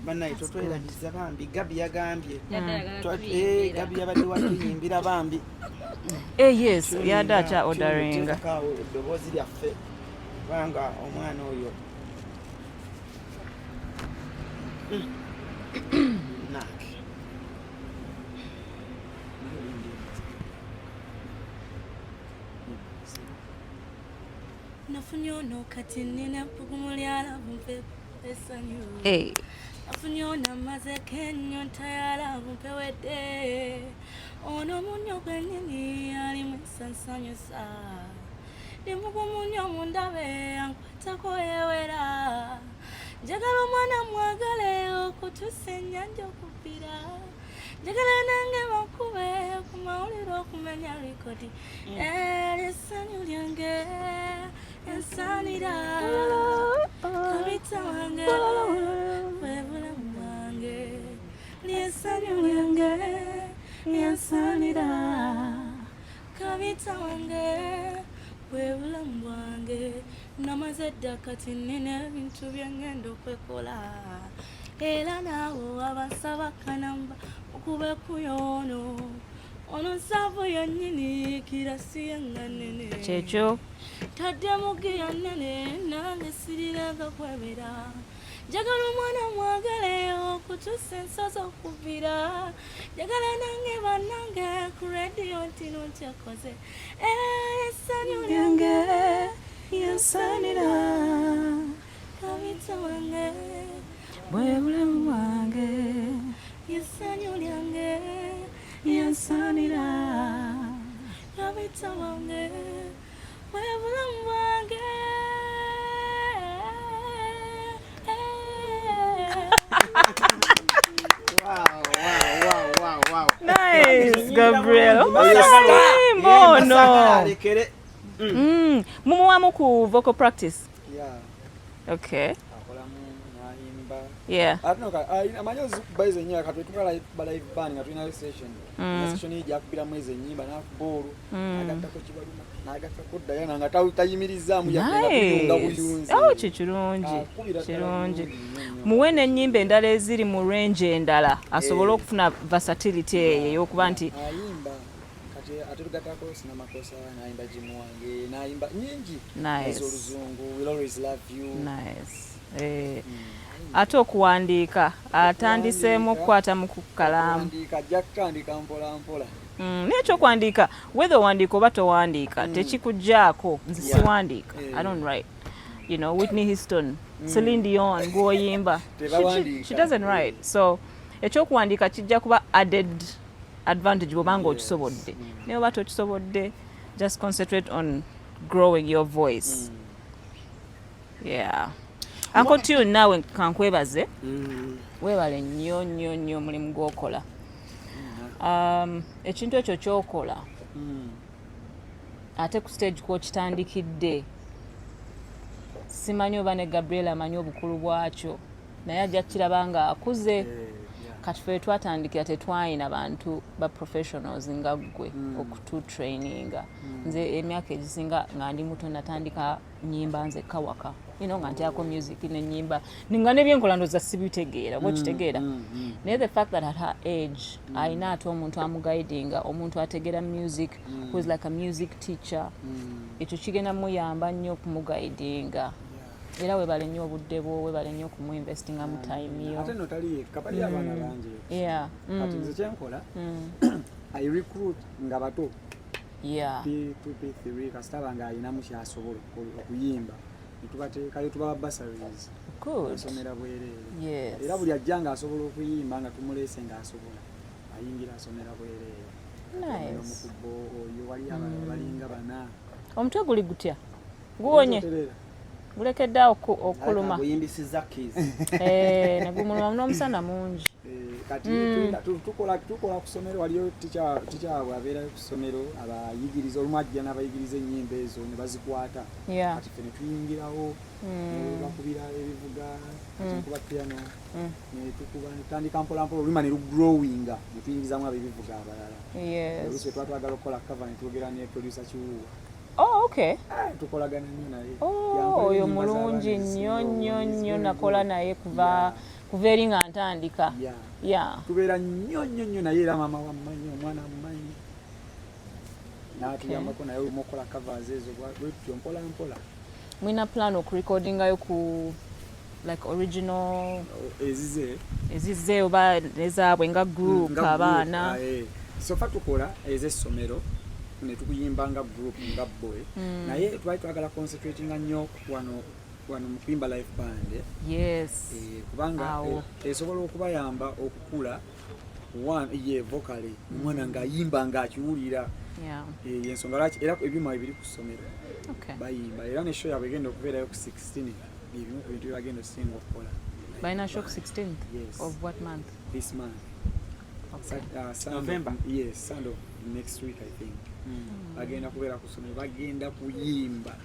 Bannaye totweraliza bambi. Gabi yagambye. Gabi yabadde watuyimbira bambi. Yes, yadde akya orderinga. Eddoboozi lyaffe kubanga omwana oyo nafunye ono kati nina pukumu lyalavu mpepu Hey. Afunyona maze kenyo ntayala mpewede ono munyo gwenyini ali mwisansanyo sa ndimugu munyo mundabe ankwatako yewera njagala omwana mwagale okutuse ennyanja okupira njagala nange bakube ku mawulire okumenya rekodi essanyu lyange ensanira kabita wange webulamu wange essanyu lyange ensanira kabita wange webulamu bwange namaze dda kati nina ebintu byengenda okwekola era naawe abasaba kanamba okube kuyono ono nsaavu yennyini kirasi yenga nene kyekyo tadde mugiya nene nange siriraga kwebera njagala omwana mwagale okutusa ensozi okuvira njagala nange bannange ku rediyo ntino ntyakoze essanyu lyange yansanira kabita wange bwebulamu bwange essanyu lyange yansanira kabita wange bwebulamu bwange. Wow. Nice, Gabriel. Mbono. Mumuwamu ku vocal practice. Yeah. Okay. Ayimba. Yeah. Amanyozi baize nnyo katwetukala live band nga tulina session. Session ija kubira mwezi ennyimba nakubolu. Agattako kibaluma. Nagattako Diana nga tayimirizaamu yakanga kuyunga buyunzi. Oh, kirungi. Muwe n'ennyimba endala eziri mu range endala asobole okufuna versatility ey'okuba nti Ayimba kati atugatako sina makosa naimba jimu wange naimba nyingi ez'oluzungu will always love you. Nice. Ate okuwandiika atandiseemu okukwata mu kukalamu ajja kutandika mpola mpola. N'ekyokuwandiika whether owandiika oba towandiika tekikugjaako nze siwandiika. I don't write. You know, Whitney Houston, Celine Dion, gw'oyimba. She doesn't write. So ekyokuwandiika kijja kuba added advantage bw'obanga okisobodde. Naye oba tokisobodde, just concentrate on growing your voice. Yeah. Uncle Tune naawe kankwebaze. Weebale nnyo omulimu gw'okola. Ekintu ekyo ky'okola ate ku stage kw'okitandikidde simanyi oba ne Gabriel amanyi obukulu bwakyo naye ajja kiraba nga akuze kati ffe twatandikira tetwalina bantu ba professionals nga ggwe okututraininga. Nze emyaka egisinga nga ndi muto natandika nnyimba nze kawaka nga ntyako music n'ennyimba nga nebyenkola ndooza sibitegeera oba okitegeera. Naye the fact that at her age ayina ate omuntu amuguidinga, omuntu ategeera music who is like a music teacher, ekyo kigenda muyamba nnyo okumuguidinga. Era webale nnyo obudde bwo, webale nnyo okumuinvestinga mu time yo. Ate notali kapali abaana bangi. Yeah. Kati nze kyenkola I recruit nga bato. Yeah. P2 P3 kasitaba nga ayina mu kyasobola okuyimba. Tubateekayo tubawa bursaries. Good. Asomera bwereere. Yes. Era buli ajja nga asobola okuyimba nga tumuleese nga asobola ayingira asomera bwereere. Nice. Omukubbo oyo wali abalala balinga bana. Omutwe guli gutya? Guwonye? Gulekedde okuluma. Guyimbisiza keys. Nagumuluma n'omusana mungi. Kati tukola ku ssomero waliyo tica bwabeera ku ssomero abayigiriza olumu ajja n'abayigiriza ennyimba ezo ne bazikwata. Kati ffe ne tuyingirawo bakubira ebivuga kuba piano netandika mpolampola olulima ne lugrowinga ne tuyingizaamu abo ebivuga abalala. Oluusi bwe twatwagala okukola cover ne twogera ne producer Kiwuwa. Oh, okay. Tukolagana nnyo naye. Oyo mulungi nnyo nakola naye kuva eri nga ntandika. Tubeera nnyo naye era maama wammanyi omwana mmanyi. N'atuyambako naye olumu okukola covers ezo bwetutyo mpola mpola. Mwina plan okurecordingayo ku like original ezize oba ezaabwe nga group abaana. So far tukola ez'essomero ne tukuyimba nga group nga boy naye twali twagala concentrating nnyo wano wano mu Kuyimba live band. Yes. Kubanga esobola okubayamba okukula vocally omwana ng'ayimba ng'akiwulira. Yensonga lwaki era ebyuma biri ku ssomero bayimba era ne show yaabwe egenda okubeerayo ku 16 ebimu ku bintu byebagenda okusinga okukola. Balina show ku 16th of what month? This month. November? Yes, sound of next week I think. Bagenda kubeera ku ssomero bagenda kuyimba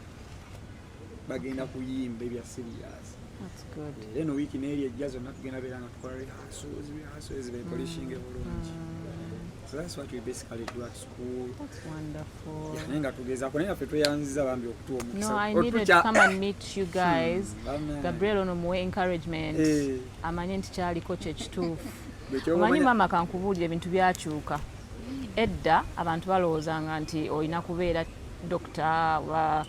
ebya serious. That's good. Eno wiiki n'eri ejja zonna tugenda beera nga tukola rehearsals bepolishinge bulungi. So that's what we basically do at school. That's wonderful. Nenga tugezaako naye ffe tweyanziza bambi okutuwa omukisa. No, I needed to come and meet you guys. Gabriel ono muwe encouragement. Amanye nti kyaliko kye kituufu. Omanyi maama kankubuulira ebintu byakyuka. Edda abantu balowoozanga nti olina kubeera doctor oba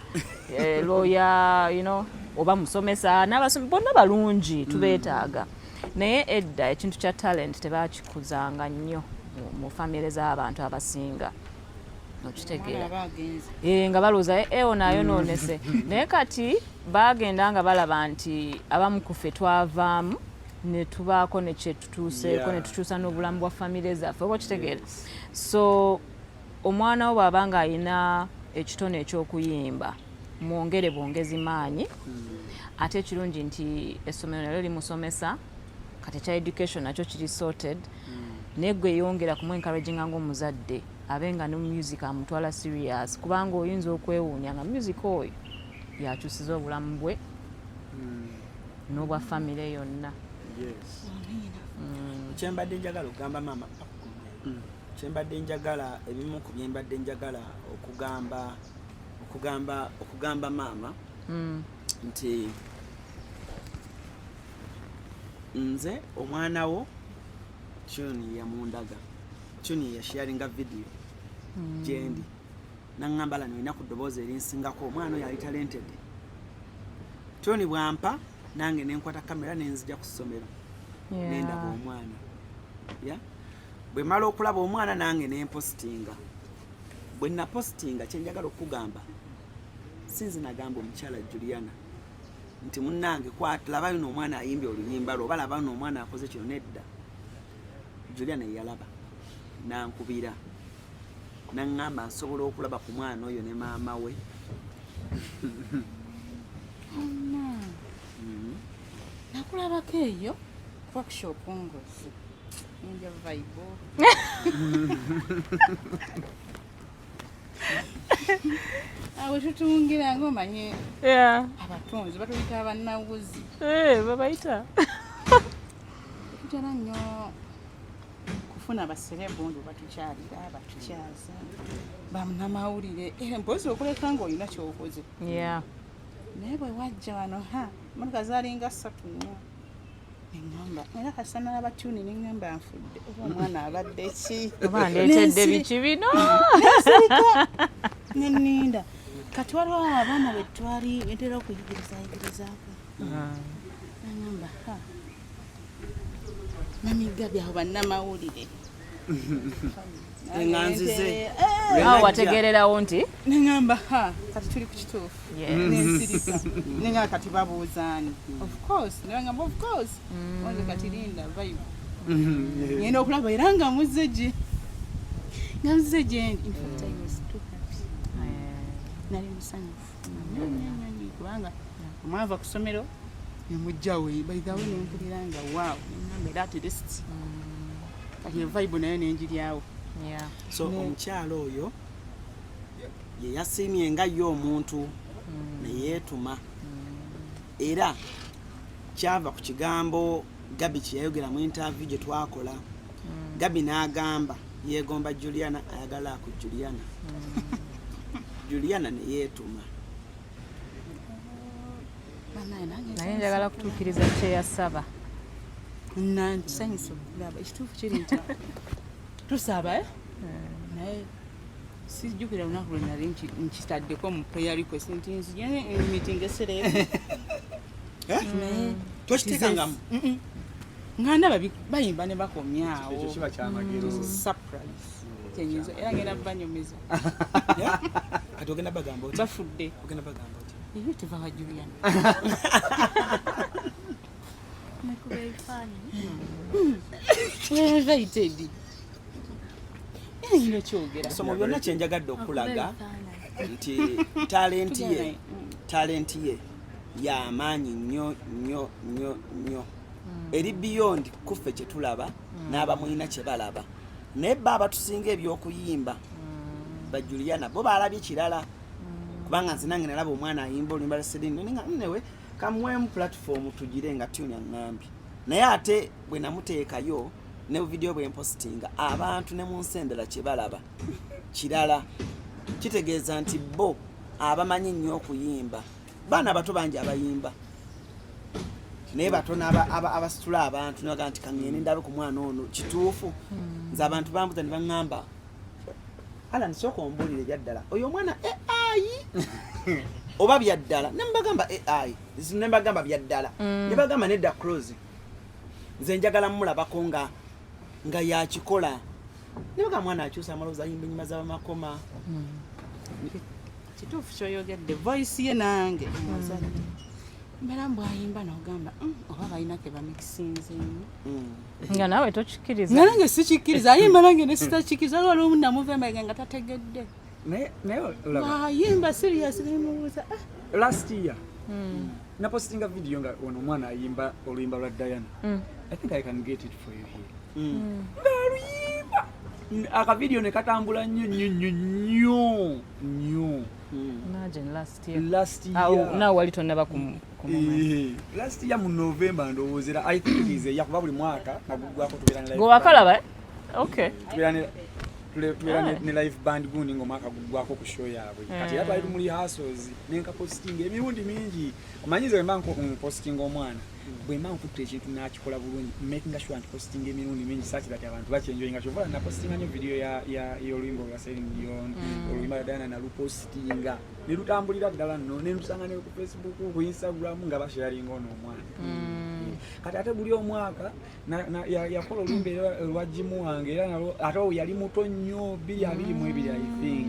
lawyer, you know, oba musomesa n'abasomi bonna balungi tubeetaaga. Naye edda ekintu kya talent tebaakikuzanga nnyo mu famire z'abantu abasinga. Okitegeera. Nga balowooza ono ayonoonese. Naye kati baagenda nga balaba nti abamu ku ffe twavaamu ne tubaako ne kye tutuuseeko ne tukyusa n'obulamu bwa famire zaffe. Oba okitegeera. So omwana wo bw'aba ng'alina ekitone eky'okuyimba mwongere bwongezi maanyi. Ate ekirungi nti essomero nalyo limusomesa kati ekya education nakyo kiri sorted. Naye gwe yongera kumu encouraging ng'omuzadde abe nga ne music amutwala serious kubanga oyinza okwewuunya nga music oyo yakyusiza obulamu bwe n'obwa famire yonna. Kyembadde njagala okugamba maama kyembadde njagala ebimu ku byembadde njagala okugamba maama nti nze omwana wo Chuni yamundaga Chuni yasharinga video jendi nangamba lano ina ku ddoboozi erinsingako omwana oyo yali talented. Chuni bwampa nange nenkwata kamera nenzija ku ssomero nendaba omwana bwe mala okulaba omwana nange nempostinga. Bwe napostinga kyenjagala okugamba sinzi nagamba omukyala Juliana nti munnange laba yuno omwana ayimbye oluyimba lwo oba laba yuno omwana akoze kino. Nedda Juliana yalaba nankubira naŋŋamba nsobola okulaba ku mwana oyo ne maama we. Nakulabako eyo workshop ngozi India vibe. Awo tutungira ngomanye abatonzi batuyita abannawuzi babayita tutera nnyo kufuna abaserebu ndo batukyalira batukyaza bamnamawulire mpozi okuleka ng'olina kyokoze. Naye bwe wajja wano motoka zaalinga 3 nnyo eŋŋamba era kasana n'abatyuni neŋŋamba nfudde oba omwana abadde ki oba ndeetedde biki bino neninda kati waliwo abaana bwe twali ntera okuyigirizaako neŋŋamba namigabye awo bannamawulire enganzize wategererawo nti neŋŋamba kati tuli ku kituufu nensirika neŋŋamba kati babuuzaani of course nebagamba of course wange kati linda vibe ngenda okulaba era nga muzze gye gyendi. In fact I was too happy. Nali musanyufu kubanga omwava ku ssomero nemujjawe bayigawe nempulira nga waaw neŋŋamba era at least kati vibe nayo nenjiryawo. So omukyalo oyo ye yasiimye nga yo omuntu neyeetuma era kyava ku kigambo Gabi kye yayogera mu interview gye twakola. Gabi n'agamba yeegomba Juliana ayagala ku Juliana. Juliana neyeetuma. naye njagala kutuukiriza kyeyasaba. Nsanyusa okulaba ekituufu kiri nti tusaba naye sijjukira lunaku lwe nali nkitaddeko mu prayer request nti nzija meeting esereebu naye twakiteekangamu nganda bayimba ne bakomyawo ekyo kiba kyamagero surprise kyenyizo era ngenda banyumiza kati ogenda bagamba oti bafudde ogenda bagamba oti Iyo tiva wa Juliana. Very funny. Invited. Ino kyogera. So mu byonna kye njagadde okulaga nti talent ye y'amaanyi nnyo eri beyond kuffe kye tulaba n'abamulina kye balaba naye bba abatusinga ebyokuyimba ba Juliana bo balabye kirala kubanga nze nange nalaba omwana ayimba oluyimba lwa Celine newe kamwemu platform tugire nga tune aŋŋambye naye ate bwe namuteekayo ne video bwe mpostinga abantu ne mu nsendera kye balaba kirala kitegeeza nti bo abamanyi nnyo okuyimba baana bato bangi abayimba naye batono abasitula abantu nebaga nti kangende ndabe ku mwana ono kituufu nze abantu bambuza ne baŋŋamba Alan sooka ombulire byaddala oyo omwana AI oba byaddala ne mbagamba AI ne mbagamba byaddala ne bagamba nedda CRUZ nze njagala mmulabako nga yakikola ne bagamba mwana akyusa amaloozi ayimba ennyima z'abamakoma kituufu kyoyogedde voice ye nange mbera mbu ayimba n'ogamba oba balina ke bamikisinzeemu nga naawe tokikkiriza nga nange sikikkiriza ayimba nange ne sitakikkiriza waliwo omunnamuva emabega nga tategedde ayimba serious nemubuuza last year napostinga video nga ono omwana ayimba oluyimba lwa Diana. I think I can get it for you here. Aka video ne katambula nnyo. Imagine last year. Now wali tonnaba ku last year mu November ndowoozera I think it is yakuba buli mwaka nagugwako tubeera ne live. Go wakalaba? Okay. Tubeera ne live band gundi ng'omwaka gugwako ku show yaabwe. Kati era twali tumuli hustles nenka posting emirundi mingi. Omanyize bwe mba posting omwana. Bwe mba nkutte ekintu n'akikola bulungi making sure nti posting emirundi mingi such that abantu bakyenjoyinga kyova na postinga nnyo video y'oluyimba olwa Celine Dion oluyimba lwa Diana na lupostinga ne lutambulira ddala nno ne lusanga ne ku Facebook ku Instagram nga basharinga ono omwana. Kati ate buli omwaka yakola oluyimba lwa Jimu wange era nalwo ate yali muto nnyo 2022 I think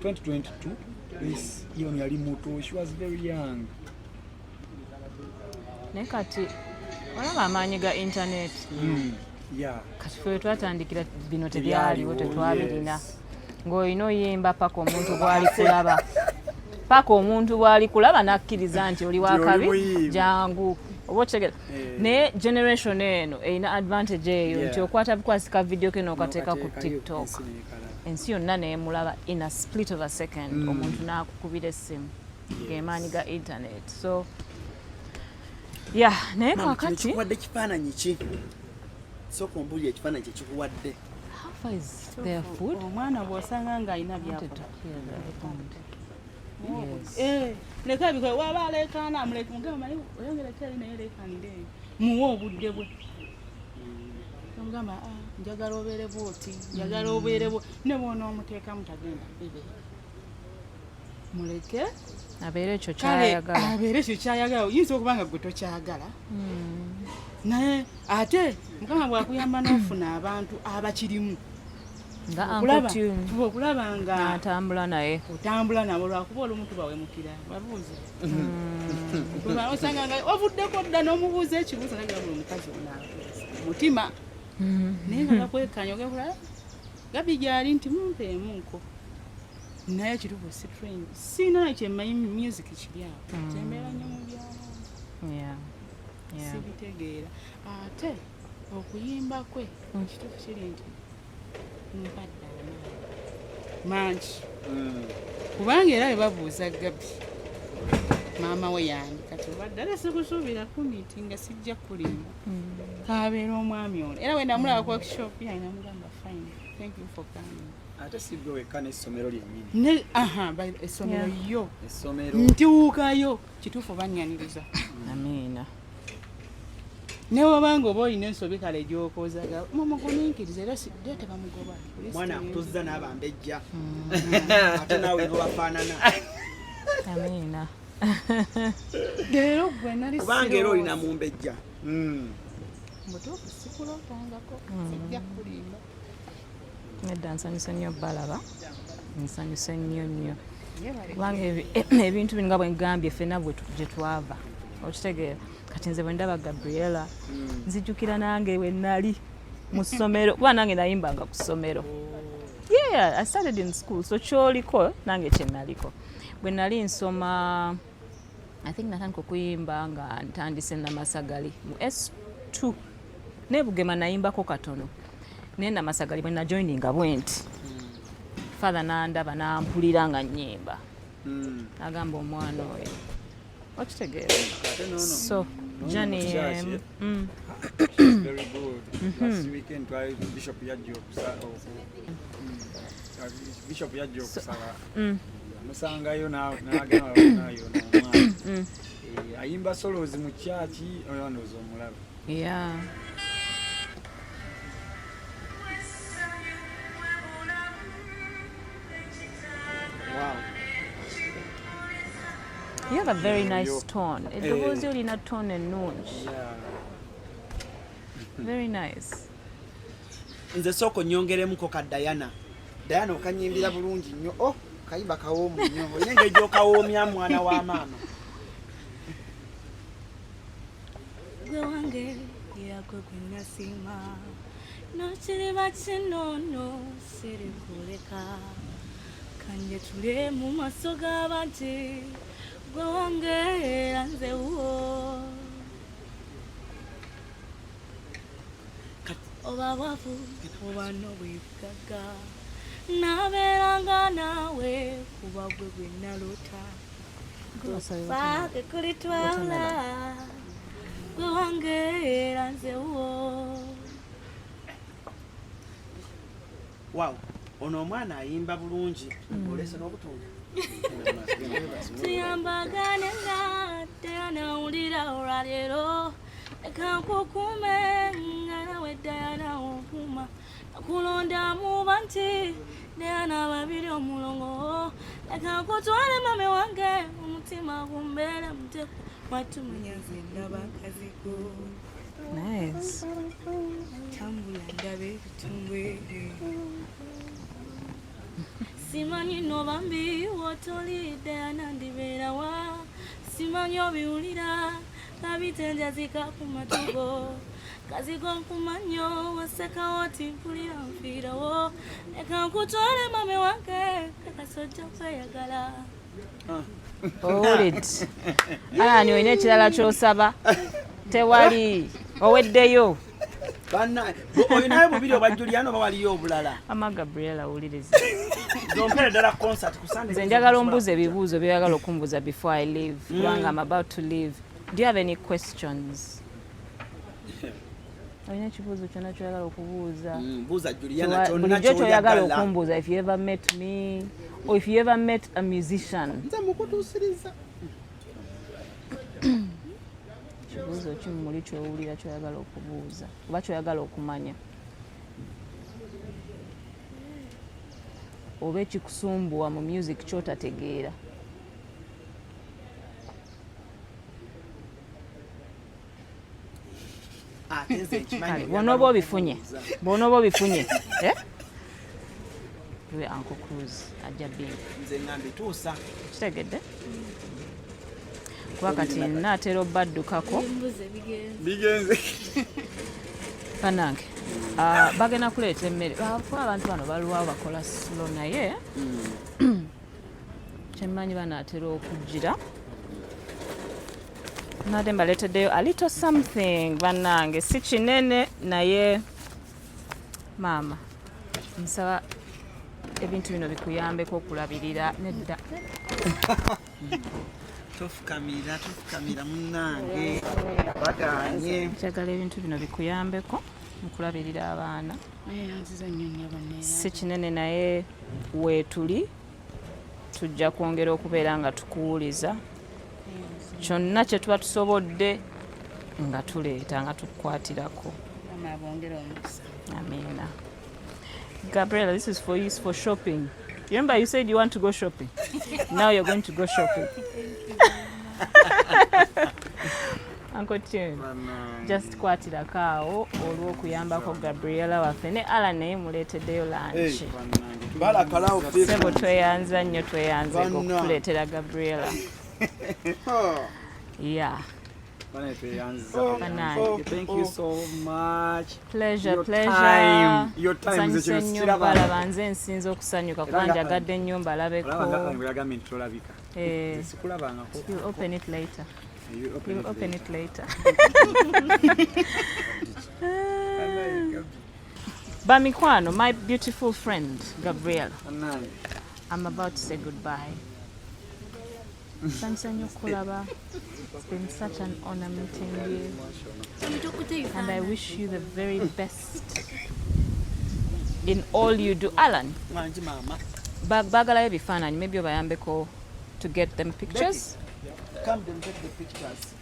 2022 this year yali muto, she was very young. Kati olaba amaanyi ga internet kati ffe twatandikira bino tebyaliwo tetwabirina ng'olina oyimba paka omuntu bw'ali kulaba n'akkiriza nti oli wakabi jangu oba okitegera naye generation eno erina advantage eyo nti okwata bukwasika video ke n'okateeka ku TikTok ensi yonna neemulaba in a split of a second omuntu n'akukubira essimu ng'emaanyi ga internet so naye kakati kikuwadde kifaananyi ki sooka ombulira ekifaananyi kye kikuwadde omwana bw'osanga ng'alina leka bikola waba aleekaana amuleka mugamba oyongereko eri naye leekaanire eyo muwe obudde bwe omugamba njagala obeere bwoti njagala obeere bwo ne bw'onoomuteekamu tagenda muleke abeere ekyo kyayagala oyinza okuba nga gwe tokyagala naye ate mukama bwakuyamba n'ofuna abantu abakirimu okulaba nga otambula nabo lwakuba olumu tubawemukira babuuze osanga nga ovuddeko dda n'omubuuza ekibuuzo nagira buli omukazi mutima naye nga gakwekanya ogekulala gabi gyali nti mumpeemuko naye ekituufu si train sina kyemmanyi music kiri awo kyembeera nnyo mu byalo sibitegeera ate okuyimba kwe ekituufu kiri nti mpadde mangi kubanga era bebabuuza gabi maama we yani kati obadde ale sikusuubira kumiti nga sijja kulimba kabeera omwami ono era wendamulaba ku workshop yayinamugamba fine thank you for coming ate si gwe wekka n'essomero lyennyini essomero yo ntiwuukayo kituufu bannyaniriza amiina ne wabanga oba olina ensobi kale gy'okozaga mumugumiikiriza era sidde tebamugoba mwana akutuzza n'abambejja ate naawe nobafaanana amiina leero gwe nali kubanga era olina mumbejja mutuufu sikulootangako sijja kulimba nedda nsanyuse nnyo balaba nsanyuse nnyo kubanga ebintu bino nga bwe ngambye ffenna gye twava okitegeera kati nze bwe ndaba Gabriela nzijjukira nange we nali mu ssomero kuba nange nayimbanga ku ssomero. I started in school so kyoliko nange kye naliko bwe nali nsoma I think natandika okuyimba nga ntandise Namasagali mu S2 ne Bugema nayimbako katono naye Namasagali bwe najoininga bwenti father nandaba nampulira nga nnyimba agamba omwana oyo okitegeera so journey very good. Last weekend try Bishop yajjo okusala musangayo n'agamba nayo n'omwana ayimba solos mu kyaki oyo ndoza omulaba. Wow. You have a very nice tone. Eddoboozi olina tone ennungi. Very nice. Nze soko nyongeremuko ka Diana okanyimbira bulungi nnyo. Kayimba kawoomu nnyo. Olina engeri okawoomya mwana wa maama. Gwe wange yakwe gwenasima nokiriba kinono sirikuleka kanje tule mu maso g'abantu gwe wange era nzewo oba bwavu oba n'obwegaga nabeeranga naawe kuba gwe gwe nalota gufaake kulitwala gwe wange era nzewo. Wow, ono omwana ayimba bulungi olese n'obutundu tuyambagane nga teyanawulira olwaleero leka nkukume nga nawe Diana okuma nakulonda mu banti Diana babiri omulongo leka nkutwale mame wange omutima gumbeere muteku watumanya nze ndaba akaziko Nice. tambula ndabe ebitumbwe simanyi noba mbi wotoli Diana ndibeerawa simanyi obiwulira kabitenjazika ku matugo kazigo nkumanyo waseka woti mpulira nfiirawo leka nkutwale mame wange kakasojja kweyagala. Owulidde ani olina ekirala ky'osaba tewali oweddeyo banna olinayo bubiri obwa Juliana oba waliyo obulala ama Gabriela awuliriza zompere ddala concert ku Sunday nze njagala ombuuza ebibuuzo byeyagala okumbuuza before I leave kubanga I'm about to leave. Do you have any questions? Olina ekibuuzo kyonna kyoyagala okubuuza buuza Juliana bulijjo kyoyagala okumbuuza if you ever met me or if you ever met a musician. nze mukutuusiriza kibuuzo ki muli kyowulira kyoyagala okubuuza oba kyoyagala okumanya oba ekikusumbuwa mu music kyotategeera. Bw'onooba obifunye lwe Uncle CRUZ ajja bingi nze ngambe tuusa kitegedde kuba kati naatera obbaddukako bigenze banange bagenda kuleeta emmere kuba abantu bano baliwawo bakola slow naye kyemmanyi banaatera okujjira nate mbaleeteddeyo a little something bannange si kinene naye maama nsaba ebintu bino bikuyambeko okulabirira nedda tofukamira munnange baganye njagala ebintu bino bikuyambeko okulabirira abaana si kinene naye weetuli tujja kwongera okubeera nga tukuwuliza kyonna kye tuba tusobodde nga tuleeta nga tukukwatirako. Amina. Gabriela, this is for you, it's for shopping. Remember you said you want to go shopping? Now you're going to go shopping. Uncle Tune. Just kwatirako awo olw'okuyambako Gabriela waffe ne Alan naye muleeteddeyo lunch. Sebo tweyanza nnyo tweyanzeko okutuleetera Gabriela. Yeah. Thank you so much. Pleasure. Your time is just balaba nze nsinza okusanyuka kuba njagadde ennyo mbalabeko. You'll open it later. You'll open it later. Bamikwano, my beautiful friend Gabriel. I'm about to say goodbye. It's been such an honor meeting you. And I wish you the very best in all you do. Alan, bagalayo bifaananyi, maybe obayambeko to get them pictures. Come and take the pictures.